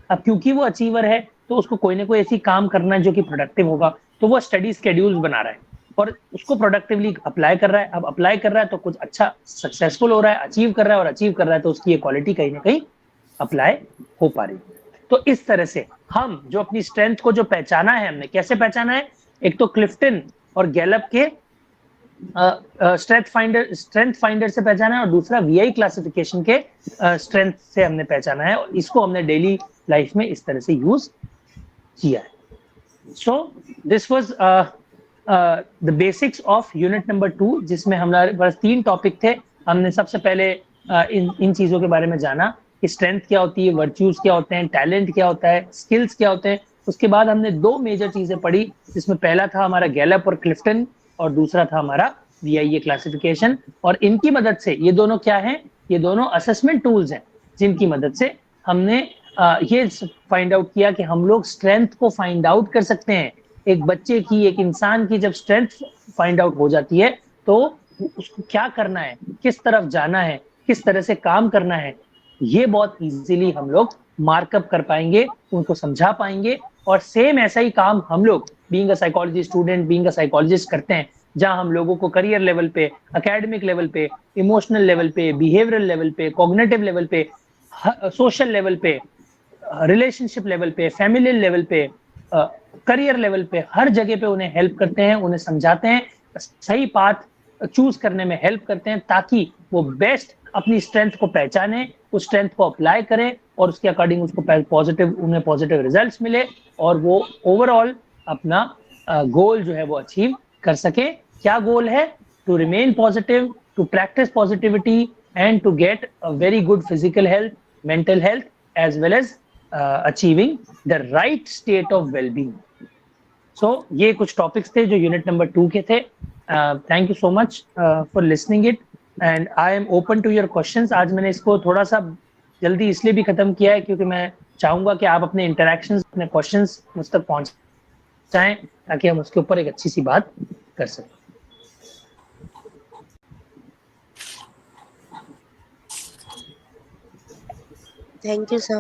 अब क्योंकि वो अचीवर है तो उसको कोई ना कोई ऐसी काम करना है जो कि प्रोडक्टिव होगा, तो वो स्टडी स्केड्यूल्स बना रहा है और उसको प्रोडक्टिवली अप्लाई कर रहा है. अब अप्लाई कर रहा है तो कुछ अच्छा सक्सेसफुल हो रहा है, अचीव कर रहा है, और अचीव कर रहा है तो उसकी ये क्वालिटी कहीं ना कहीं अप्लाई हो पा रही है. तो इस तरह से हम जो अपनी स्ट्रेंथ को जो पहचाना है, हमने कैसे पहचाना है, एक तो क्लिफ्टन और गैलप के स्ट्रेंथ फाइंडर से पहचाना है, और दूसरा VI क्लासिफिकेशन के स्ट्रेंथ से हमने पहचाना है, और इसको हमने डेली लाइफ में इस तरह से यूज किया है. So this was the basics of unit number 2, जिसमें हमारे पास 3 टॉपिक थे। हमने सबसे पहले इन चीजों के बारे में जाना कि स्ट्रेंथ क्या होती है, वर्च्यूज क्या होते हैं, टैलेंट क्या होता है, स्किल्स क्या होते हैं। उसके बाद हमने 2 मेजर चीजें पढ़ी, जिसमें पहला था हमारा गैलप और क्लिफ्टन और दूसरा था हमारा VIA क्लासिफिकेशन। और इनकी मदद से, ये दोनों क्या हैं, ये दोनों असेसमेंट टूल्स हैं जिनकी मदद से हमने ये फाइंड आउट किया कि हम लोग स्ट्रेंथ को फाइंड आउट कर सकते हैं। एक बच्चे की, एक इंसान की जब स्ट्रेंथ फाइंड आउट हो जाती है तो उसको क्या करना है, किस तरफ जाना है, किस तरह से काम करना है, ये बहुत इजीली हम लोग मार्कअप कर पाएंगे, उनको समझा पाएंगे। और सेम ऐसा ही काम हम लोग being a psychology student, being a psychologist करते हैं, जहां हम लोगों को करियर लेवल पे, एकेडमिक लेवल पे, इमोशनल लेवल पे, बिहेवियरल लेवल पे, कॉग्निटिव लेवल पे, सोशल लेवल पे, रिलेशनशिप लेवल पे, फैमिली लेवल पे, करियर लेवल पे, हर जगह पे उन्हें हेल्प करते हैं, उन्हें समझाते हैं, सही पाथ चूज करने में हेल्प करते हैं, ताकि वो बेस्ट अपनी स्ट्रेंथ को पहचाने, उस स्ट्रेंथ को अप्लाई करें और उसके अकॉर्डिंग उसको उन्हें पॉजिटिव रिजल्ट्स मिले और वो ओवरऑल अपना गोल जो है वो अचीव कर सके। क्या गोल है? To remain positive, to practice positivity and to get a very good physical health, mental health, as well as achieving the right state of wellbeing. So ये कुछ टॉपिक्स थे जो यूनिट नंबर 2 के थे। Thank you so much for listening it and I am open to your questions. आज मैंने इसको थोड़ा सा जल्दी इसलिए भी खत्म किया है क्योंकि मैं चाहूंगा कि आप अपने इंटरेक्शंस, अपने क्वेश्चंस मुझ तक पहुंचाएं ताकि हम उसके ऊपर एक अच्छी सी बात कर सकें। Thank you, sir.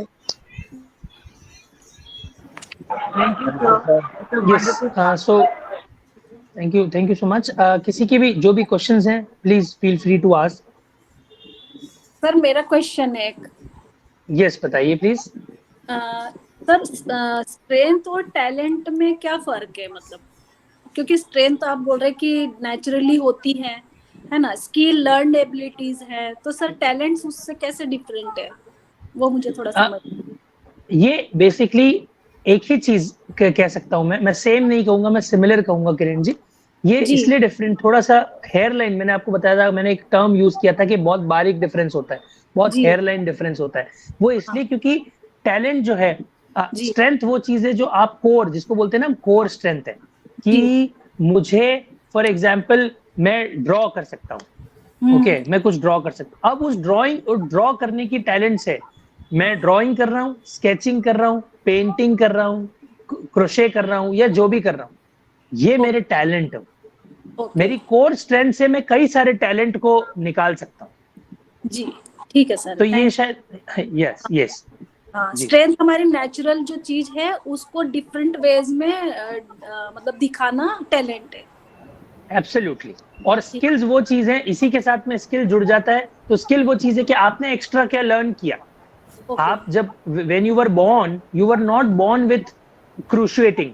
Thank you, sir. Yes, so thank you so much. किसी के भी जो भी क्वेश्चंस हैं, please feel free to ask. Sir मेरा क्वेश्चन है एक। यस, बताइए प्लीज। सर स्ट्रेंथ और टैलेंट में क्या फर्क है? मतलब क्योंकि स्ट्रेंथ आप बोल रहे हैं कि नेचुरली होती है ना, स्किल लर्नड एबिलिटीज है, तो सर टैलेंट्स उससे कैसे डिफरेंट है, वो मुझे थोड़ा समझ। ये बेसिकली एक ही चीज कह सकता हूं मैं सेम नहीं कहूंगा, मैं सिमिलर कहूंगा किरण जी। ये इसलिए डिफरेंट, थोड़ा सा हेयर लाइन, मैंने आपको बताया था, मैंने एक टर्म यूज किया था कि बहुत बारीक डिफरेंस होता है, बहुत हेयर लाइन डिफरेंस होता है। वो इसलिए क्योंकि टैलेंट जो है, स्ट्रेंथ वो चीज है जो आप कोर, जिसको बोलते हैं ना, कोर स्ट्रेंथ है कि मुझे फॉर एग्जाम्पल मैं ड्रॉ कर सकता हूँ, ओके, मैं कुछ ड्रॉ कर सकता हूँ। अब उस ड्रॉ करने की टैलेंट से मैं ड्राइंग कर रहा हूँ, स्केचिंग कर रहा हूँ, पेंटिंग कर रहा हूँ, क्रोशे कर रहा हूँ, या जो भी कर रहा हूँ, ये मेरे टैलेंट है। मेरी कोर स्ट्रेंथ से मैं कई सारे टैलेंट को निकाल सकता हूँ। जी ठीक है सर। तो ये शायद यस स्ट्रेंथ हमारी नेचुरल जो चीज है उसको डिफरेंट वेज में मतलब दिखाना टैलेंट है। एब्सोल्युटली। और स्किल्स वो चीज है, इसी के साथ में स्किल जुड़ जाता है। तो स्किल वो चीज है कि आपने एक्स्ट्रा क्या लर्न किया। आप जब when you were born, you were not born with क्रूशिएटिंग,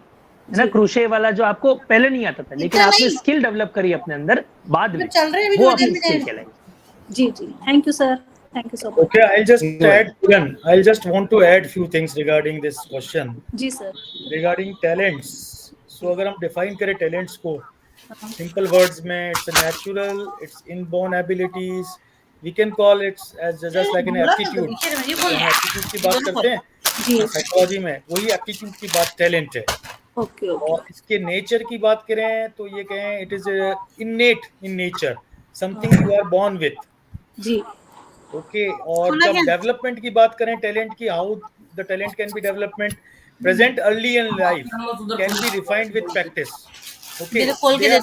है ना, क्रूशे वाला जो आपको पहले नहीं आता था, लेकिन आपने स्किल डेवलप करी अपने अंदर बाद में, वो आपकी स्किल कहलाएगी। जी जी, thank you sir, thank you so much. Okay, I'll just want to add few things regarding this question. जी सर। Regarding talents, so अगर हम define करें talents को simple words में, it's a natural, it's inborn abilities. We can call it as just like an aptitude. aptitude की बात करते हैं साइकोलॉजी में, वही aptitude की बात talent है। ओके। और इसके नेचर की बात करें तो ये कहें it is innate in nature, something you are born with. जी। ओके और जब डेवलपमेंट की बात करें टैलेंट की, how the talent can be development present early in life can be refined with practice. Okay,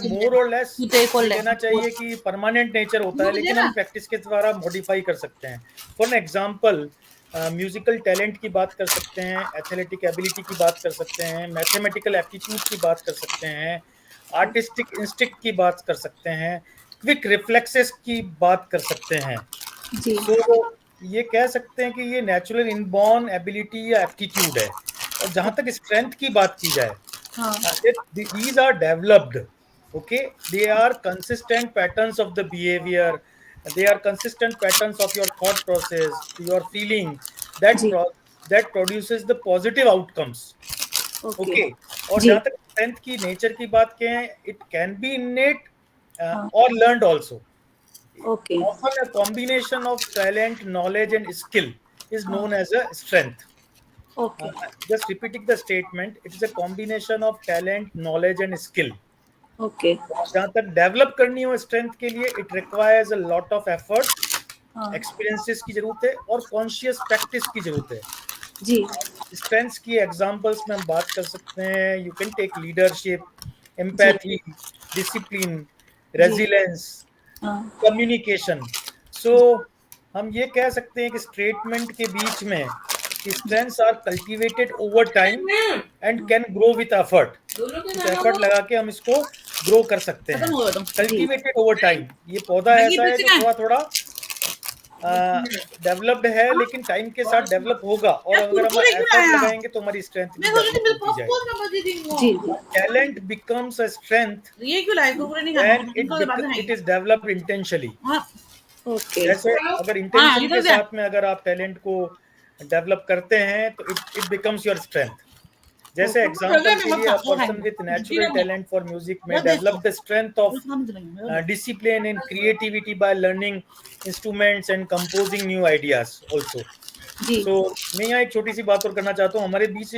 more or less कहना चाहिए कि परमानेंट नेचर होता है, लेकिन हम प्रैक्टिस के द्वारा मॉडिफाई कर सकते हैं। फॉर एग्जांपल म्यूजिकल टैलेंट की बात कर सकते हैं, एथलेटिक एबिलिटी की बात कर सकते हैं, मैथमेटिकल एप्टीट्यूड की बात कर सकते हैं, आर्टिस्टिक इंस्टिंक्ट की बात कर सकते हैं, क्विक रिफ्लेक्सेस की बात कर सकते हैं। तो ये कह सकते हैं कि ये नेचुरल इनबॉर्न एबिलिटी या एप्टीट्यूड है। और जहां तक स्ट्रेंथ की बात की जाए, these are developed, okay, they are consistent patterns of the behavior, they are consistent patterns of your thought process, your feeling that produces the positive outcomes. Okay, और जहां तक स्ट्रेंथ की नेचर की बात करें, इट कैन बी इनेट और learned also. Okay. Often a combination of talent, knowledge and skill is known as a strength. Okay. Just repeating the statement, it is a combination of talent, knowledge and skill. Okay. जहाँ तक develop करनी हो strength के लिए, it requires a lot of effort, experiences की जरूरत है और कॉन्शियस प्रैक्टिस की जरूरत है. जी. स्ट्रेंथ्स की एग्जांपल्स में हम बात कर सकते हैं. You can take leadership, empathy, discipline, resilience, communication. So हम ये कह सकते हैं कि स्टेटमेंट के बीच में strengths are cultivated over time and can grow with effort. Effort लगा के हम इसको ग्रो कर सकते हैं. कल्टीवेटेड ओवर टाइम, ये पौधा ऐसा है जो थोड़ा थोड़ा डेवलप्ड है, लेकिन टाइम के साथ डेवलप होगा. और अगर हम एफर्ट लगाएंगे तो हमारी स्ट्रेंथ भी डेवलप होती जाएगी. Talent becomes a strength and it is developed intentionally. जैसे अगर इंटेंशन के साथ में अगर आप टैलेंट को डेवलप करते हैं तो इट बिकम्स योर स्ट्रेंथ. जैसे एग्जांपल के लिए, a person with natural talent for music में develop the strength of discipline in creativity by learning instruments and composing new ideas also. So मैं यहाँ एक छोटी सी बात और करना चाहता हूँ. हमारे बीच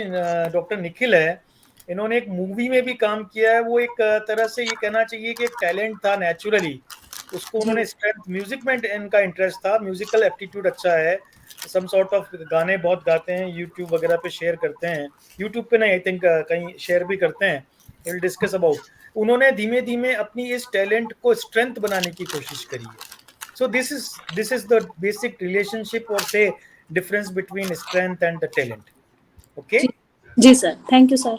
डॉक्टर निखिल है, इन्होंने एक मूवी में भी काम किया है. वो एक तरह से ये कहना चाहिए कि एक टैलेंट था नेचुरली, उसको उन्होंने स्ट्रेंथ, म्यूजिक में इनका इंटरेस्ट था, म्यूजिकल एप्टीट्यूड अच्छा है, सम सॉर्ट ऑफ गाने बहुत गाते हैं, यूट्यूब वगैरह पे शेयर करते हैं. यूट्यूब पे नहीं, आई थिंक कहीं शेयर भी करते हैं. Will discuss about. उन्होंने धीमे धीमे अपनी इस टैलेंट को स्ट्रेंथ बनाने की कोशिश करी है. So this is the basic relationship और से difference between strength and the talent. Okay जी sir, thank you sir.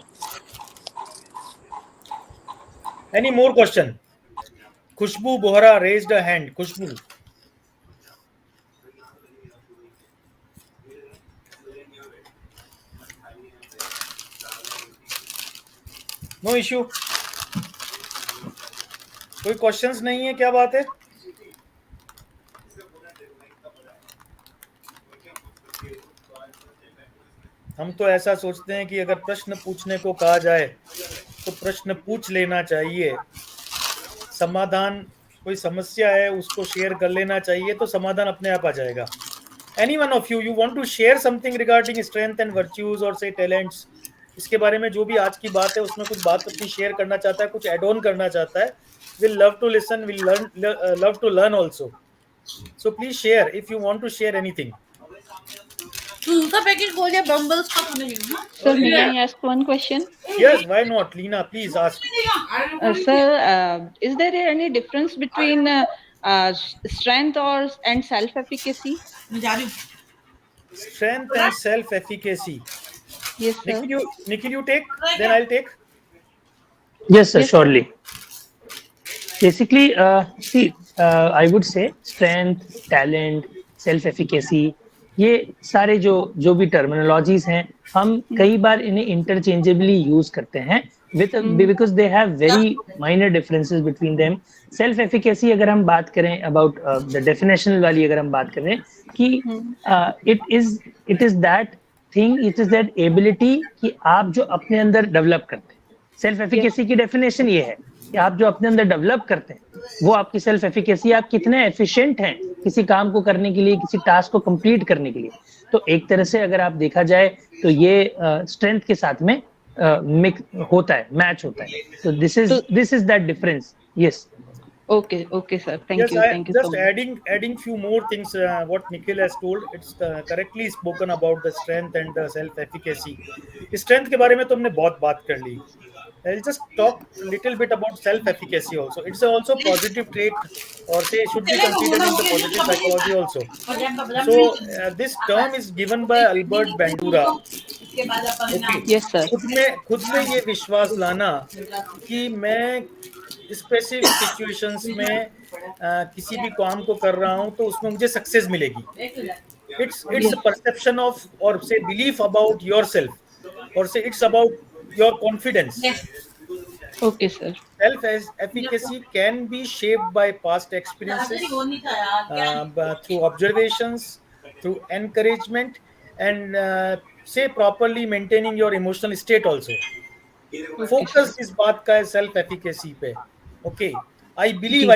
Any more question? Khushboo Bohra raised a hand. Khushboo. No issue. कोई क्वेश्चंस नहीं है? क्या बात है? हम तो ऐसा सोचते हैं कि अगर प्रश्न पूछने को कहा जाए तो प्रश्न पूछ लेना चाहिए. समाधान, कोई समस्या है उसको शेयर कर लेना चाहिए, तो समाधान अपने आप आ जाएगा. Any one of you want to share something regarding strength and virtues और से टैलेंट्स, इसके बारे में जो भी आज की बात है उसमें कुछ बात अपनी शेयर करना चाहता है, कुछ एड ऑन करना चाहता है, will love to listen, will love to learn also. So please share if you want to share anything. का पैकेट खोल दिया बम्बल्स का तूने. Sir, may I ask one question? Yes, why not? Leena, please ask. Sir, is there any difference between strength and self-efficacy? मैं जा रही हूँ. Strength and self-efficacy. Yes, sir. Nikhil, you take, then I'll take. Yes, sir, surely. Basically, I would say strength, talent, self-efficacy, ये सारे जो भी terminologies हैं, हम कई बार इन्हें इंटरचेंजेबली यूज करते हैं because they have very minor differences between them. Self efficacy अगर हम बात करें अबाउट द डेफिनेशन वाली अगर हम बात करें कि it is that thing, it is that ability कि आप जो अपने अंदर डेवलप करते हैं. सेल्फ एफिकेसी की डेफिनेशन ये है कि आप जो अपने अंदर डेवलप करते हैं वो आपकी सेल्फ एफिकेसी, आप कितने एफिशिएंट हैं किसी काम को करने के लिए, किसी टास्क को कंप्लीट करने के लिए. तो एक तरह से अगर आप देखा जाए तो ये स्ट्रेंथ के साथ में मिक्स होता है, मैच होता है. तो this is that difference. Yes. Okay, sir. Thank you. Thank you Just so much. adding few more things. What Nikhil has told, it's correctly spoken about the strength and the self-efficacy. Strength के बारे में तो हमने बहुत बात कर ली. I'll just talk little bit about self-efficacy also. It's also positive trait, or say should be considered in the positive psychology also. So this term is given by Albert Bandura. Okay. Yes, sir. खुद में ये विश्वास लाना कि मैं specific situations में किसी भी काम को कर रहा हूं तो उसमें मुझे सक्सेस मिलेगी. इट्स परसेप्शन ऑफ और से बिलीफ अबाउट योरसेल्फ, और से it's about your confidence. Okay, sir. Self-efficacy can be shaped by past experiences, through observations, through encouragement, and say properly maintaining your emotional state also. Focus इस बात का है self efficacy पे. Okay, I believe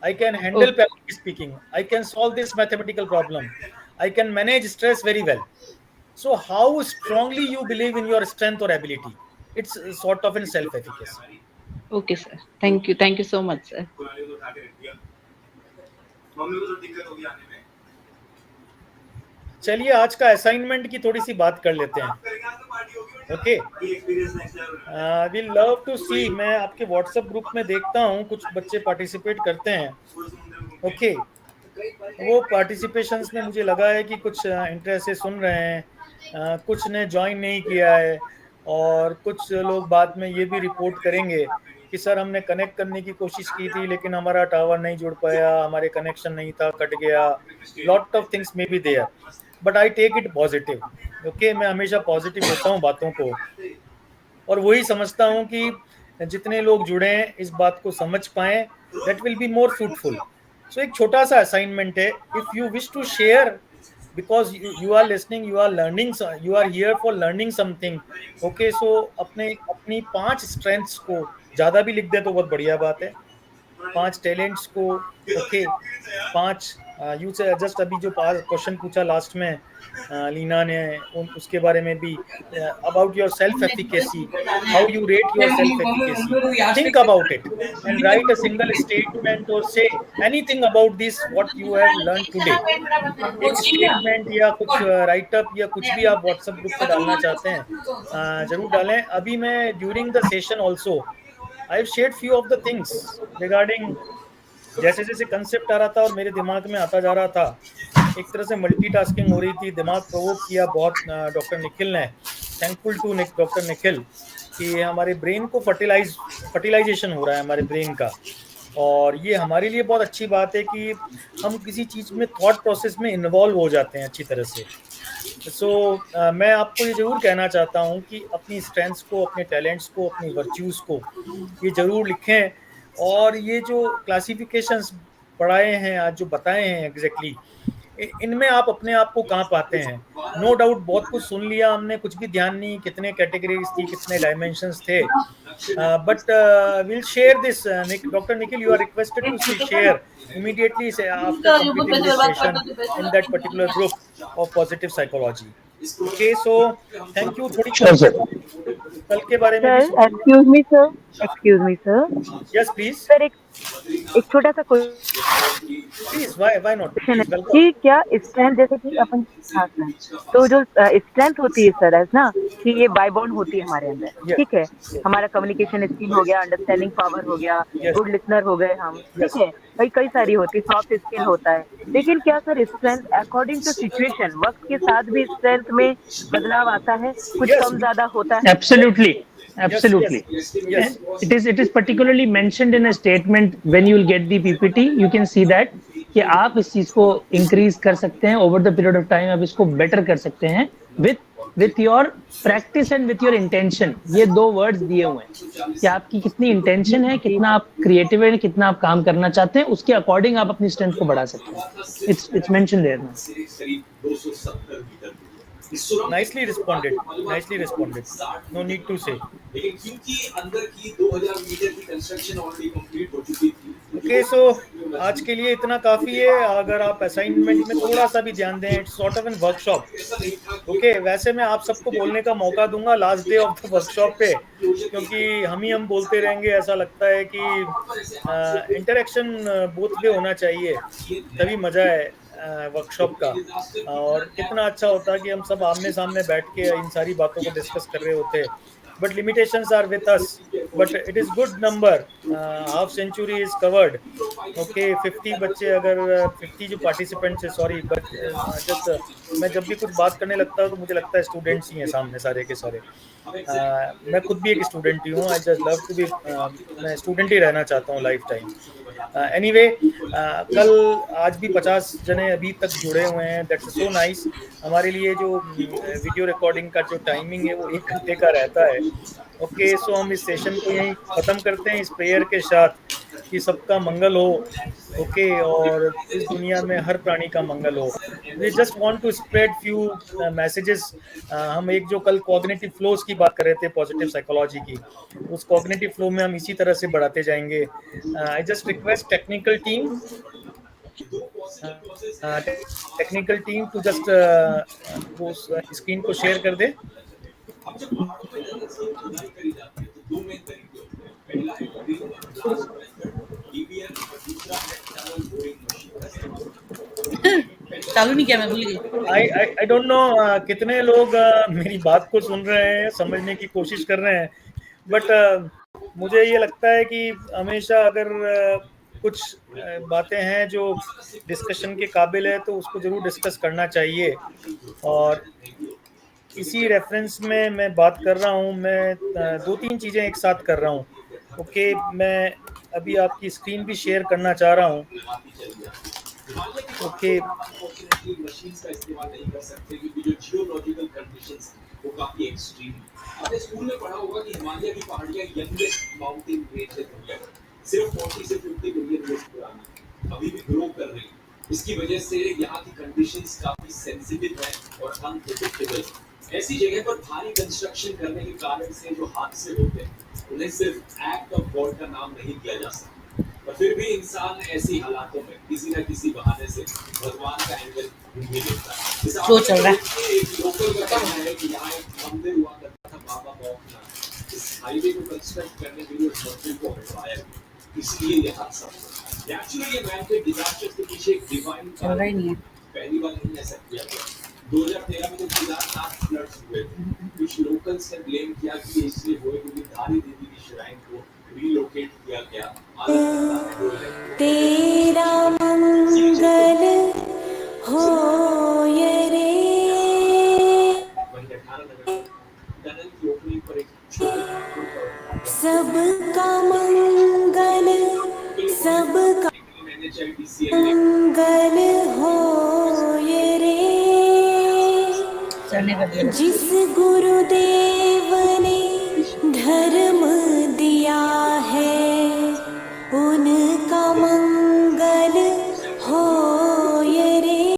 I can handle public speaking. I can solve this mathematical problem. I can manage stress very well. So how strongly you believe in your strength or ability? It's sort of in self-efficacy. Okay, sir. Thank you so much, sir. चलिए आज का assignment की थोड़ी सी बात कर लेते हैं. Okay, we love to सी. मैं आपके व्हाट्सएप ग्रुप में देखता हूँ कुछ बच्चे पार्टिसिपेट करते हैं. ओके, वो पार्टिसिपेशंस में मुझे लगा है कि कुछ इंटरेस्ट से सुन रहे हैं, कुछ ने ज्वाइन नहीं किया है, और कुछ लोग बाद में ये भी रिपोर्ट करेंगे कि सर हमने कनेक्ट करने की कोशिश की थी लेकिन हमारा टावर नहीं जुड़ पाया, हमारे कनेक्शन नहीं था, कट गया. Lot of things may be there, but I take it positive. Okay, मैं हमेशा पॉजिटिव होता हूँ बातों को, और वही समझता हूँ कि जितने लोग जुड़े इस बात को समझ पाएं, that will be more fruitful. So एक छोटा सा असाइनमेंट है. If you wish to share, because you are listening, you are learning, you are here for learning something. Okay, so अपनी 5 strengths को ज़्यादा भी लिख दे तो बहुत बढ़िया बात है. 5 टैलेंट्स को. ओके, 5 यू से जस्ट अभी जो क्वेश्चन पूछा लास्ट में लीना ने, उसके बारे में भी, about your self efficacy, how you rate your self efficacy. Think about it and write a single statement or say anything about this what you have learn today. एक स्टेटमेंट या कुछ राइटअप या कुछ भी आप व्हाट्सएप ग्रुप पे डालना चाहते हैं जरूर डालें. अभी मैं during the session also I have shared few of the things regarding, जैसे जैसे कंसेप्ट आ रहा था और मेरे दिमाग में आता जा रहा था, एक तरह से मल्टीटास्किंग हो रही थी. दिमाग प्रोवोक किया बहुत डॉक्टर निखिल ने. थैंकफुल टू डॉक्टर निखिल कि हमारे ब्रेन को फर्टिलाइजेशन हो रहा है हमारे ब्रेन का, और ये हमारे लिए बहुत अच्छी बात है कि हम किसी चीज़ में थॉट प्रोसेस में इन्वॉल्व हो जाते हैं अच्छी तरह से. सो मैं आपको ये ज़रूर कहना चाहता हूँ कि अपनी स्ट्रेंथ्स को, अपने टैलेंट्स को, अपनी वर्च्यूज़ को ये ज़रूर लिखें. और ये जो क्लासिफिकेशंस पढ़ाए हैं आज, जो बताए हैं एग्जैक्टली, इनमें आप अपने आप को कहाँ पाते हैं. नो डाउट बहुत कुछ सुन लिया हमने, कुछ भी ध्यान नहीं कितने कैटेगरीज थी, कितने डायमेंशंस थे, but will share this. Doctor Nikhil, you are requested to share immediately after completing this session in that particular group of positive psychology. Okay, so thank you. कल के बारे में excuse me sir. Yes, please. Sir एक छोटा सा Please, why not? कि क्या strength, जैसे कि अपन, हाँ सर, तो जो स्ट्रेंथ होती है सर, है ना, कि ये बाय बॉन्ड होती है हमारे अंदर. ठीक है, हमारा कम्युनिकेशन स्किल हो गया, अंडरस्टैंडिंग पावर हो गया, गुड लिसनर हो गए हम. ठीक है भाई, कई सारी होती है, सॉफ्ट स्किल होता है. लेकिन क्या sir strength according to situation, वक्त के साथ भी स्ट्रेंथ में बदलाव आता है, कुछ कम ज्यादा होता है? Absolutely. Yes. It is particularly mentioned in a statement when you will get the PPT. You can see that कि आप इस चीज को इंक्रीज कर सकते हैं over the period of time. आप इसको बेटर कर सकते हैं with your practice and with your intention. ये 2 वर्ड्स दिए हुए हैं कि आपकी कितनी इंटेंशन है, कितना आप क्रिएटिव है, कितना आप काम करना चाहते हैं, उसके अकॉर्डिंग आप अपनी स्ट्रेंथ को बढ़ा सकते हैं. It's mentioned there. Nicely responded. No need to say. Okay, so आज के लिए इतना काफी है. अगर आप असाइनमेंट में थोड़ा सा भी ध्यान दें, it's sort of an workshop. Okay, वैसे मैं आप सबको बोलने का मौका दूंगा last day of the workshop पे, क्योंकि हम बोलते रहेंगे. ऐसा लगता है कि इंटरेक्शन बोथ वे होना चाहिए, तभी मजा है वर्कशॉप का. और कितना अच्छा होता है कि हम सब आमने सामने बैठ के इन सारी बातों को डिस्कस कर रहे होते. But limitations are with us, but it is good number. Half century is covered. Okay, 50 बच्चे, अगर 50 जो पार्टिसिपेंट्स है, सॉरी, बट जस्ट मैं जब भी कुछ बात करने लगता हूँ तो मुझे लगता है स्टूडेंट्स ही हैं सामने सारे के सारे. मैं खुद भी एक स्टूडेंट ही हूँ. I just love to be, मैं स्टूडेंट ही रहना चाहता हूँ लाइफ टाइम. एनीवे, कल आज भी 50 जने अभी तक जुड़े हुए हैं. That's so nice. हमारे लिए जो वीडियो रिकॉर्डिंग का जो टाइमिंग है वो 1 घंटे का रहता है. ओके, सो हम इस सेशन को यहीं ख़त्म करते हैं इस प्रेयर के साथ कि सबका मंगल हो, ओके, और इस दुनिया में हर प्राणी का मंगल हो। We just want to spread few messages. हम एक जो कल कॉग्निटिव फ्लोज की बात कर रहे थे पॉजिटिव साइकोलॉजी की, उस कॉग्निटिव फ्लो में हम इसी तरह से बढ़ाते जाएंगे। I just request technical team to just वो स्क्रीन को शेयर कर दे। चालू नहीं किया, मैं भूल गई। आई डोंट नो कितने लोग मेरी बात को सुन रहे हैं, समझने की कोशिश कर रहे हैं, बट मुझे ये लगता है कि हमेशा अगर कुछ बातें हैं जो डिस्कशन के काबिल है तो उसको जरूर डिस्कस करना चाहिए। और इसी रेफरेंस में मैं बात कर रहा हूँ। मैं 2-3 चीज़ें एक साथ कर रहा हूँ, ओके। मैं अभी आपकी स्क्रीन भी शेयर करना चाह रहा हूँ, ओके। वो काफी एक्सट्रीम। आपने स्कूल में पढ़ा होगा कि हिमालय की पहाड़ियां यंगेस्ट माउंटेन रेंज है दुनिया में, सिर्फ 40 से 50 मिलियन ईयर्स पुरानी, अभी भी ग्रो कर रही है। इसकी वजह से यहाँ की कंडीशंस काफी सेंसिटिव है और अनप्रेडिक्टेबल। ऐसी जगह पर भारी कंस्ट्रक्शन करने के कारण से जो हादसे होते हैं उन्हें सिर्फ एक्ट ऑफ गॉड का नाम नहीं दिया जा सकता, और फिर भी इंसान ऐसी हालातों में किसी न किसी बहाने से भगवान का एंगल ढूंढ ही लेता है। जो चल रहा है एक लोकल का कहना है कि यहाँ एक मंदिर हुआ करता था बाबा बौखनाथ। इस हाईवे को कंस्ट्रक्ट करने के लिए उस मंदिर को हटवाया, इसलिए ये हादसा हुआ। एक्चुअली ये मैन-मेड डिजास्टर के पीछे एक डिवाइन चल रहा ही नहीं है। पहली बार नहीं ऐसा किया गया। 2013 में जब केदारनाथ फ्लड्स हुए, कुछ लोकल्स ने ब्लेम किया कि ये इसलिए हुए क्योंकि धारी देवी की श्राइन को रिलोकेट किया गया। तेरा मंगल हो ये रे, सबका मंगल, सबका मंगल हो ये रे। जिस गुरुदेव ने धर्म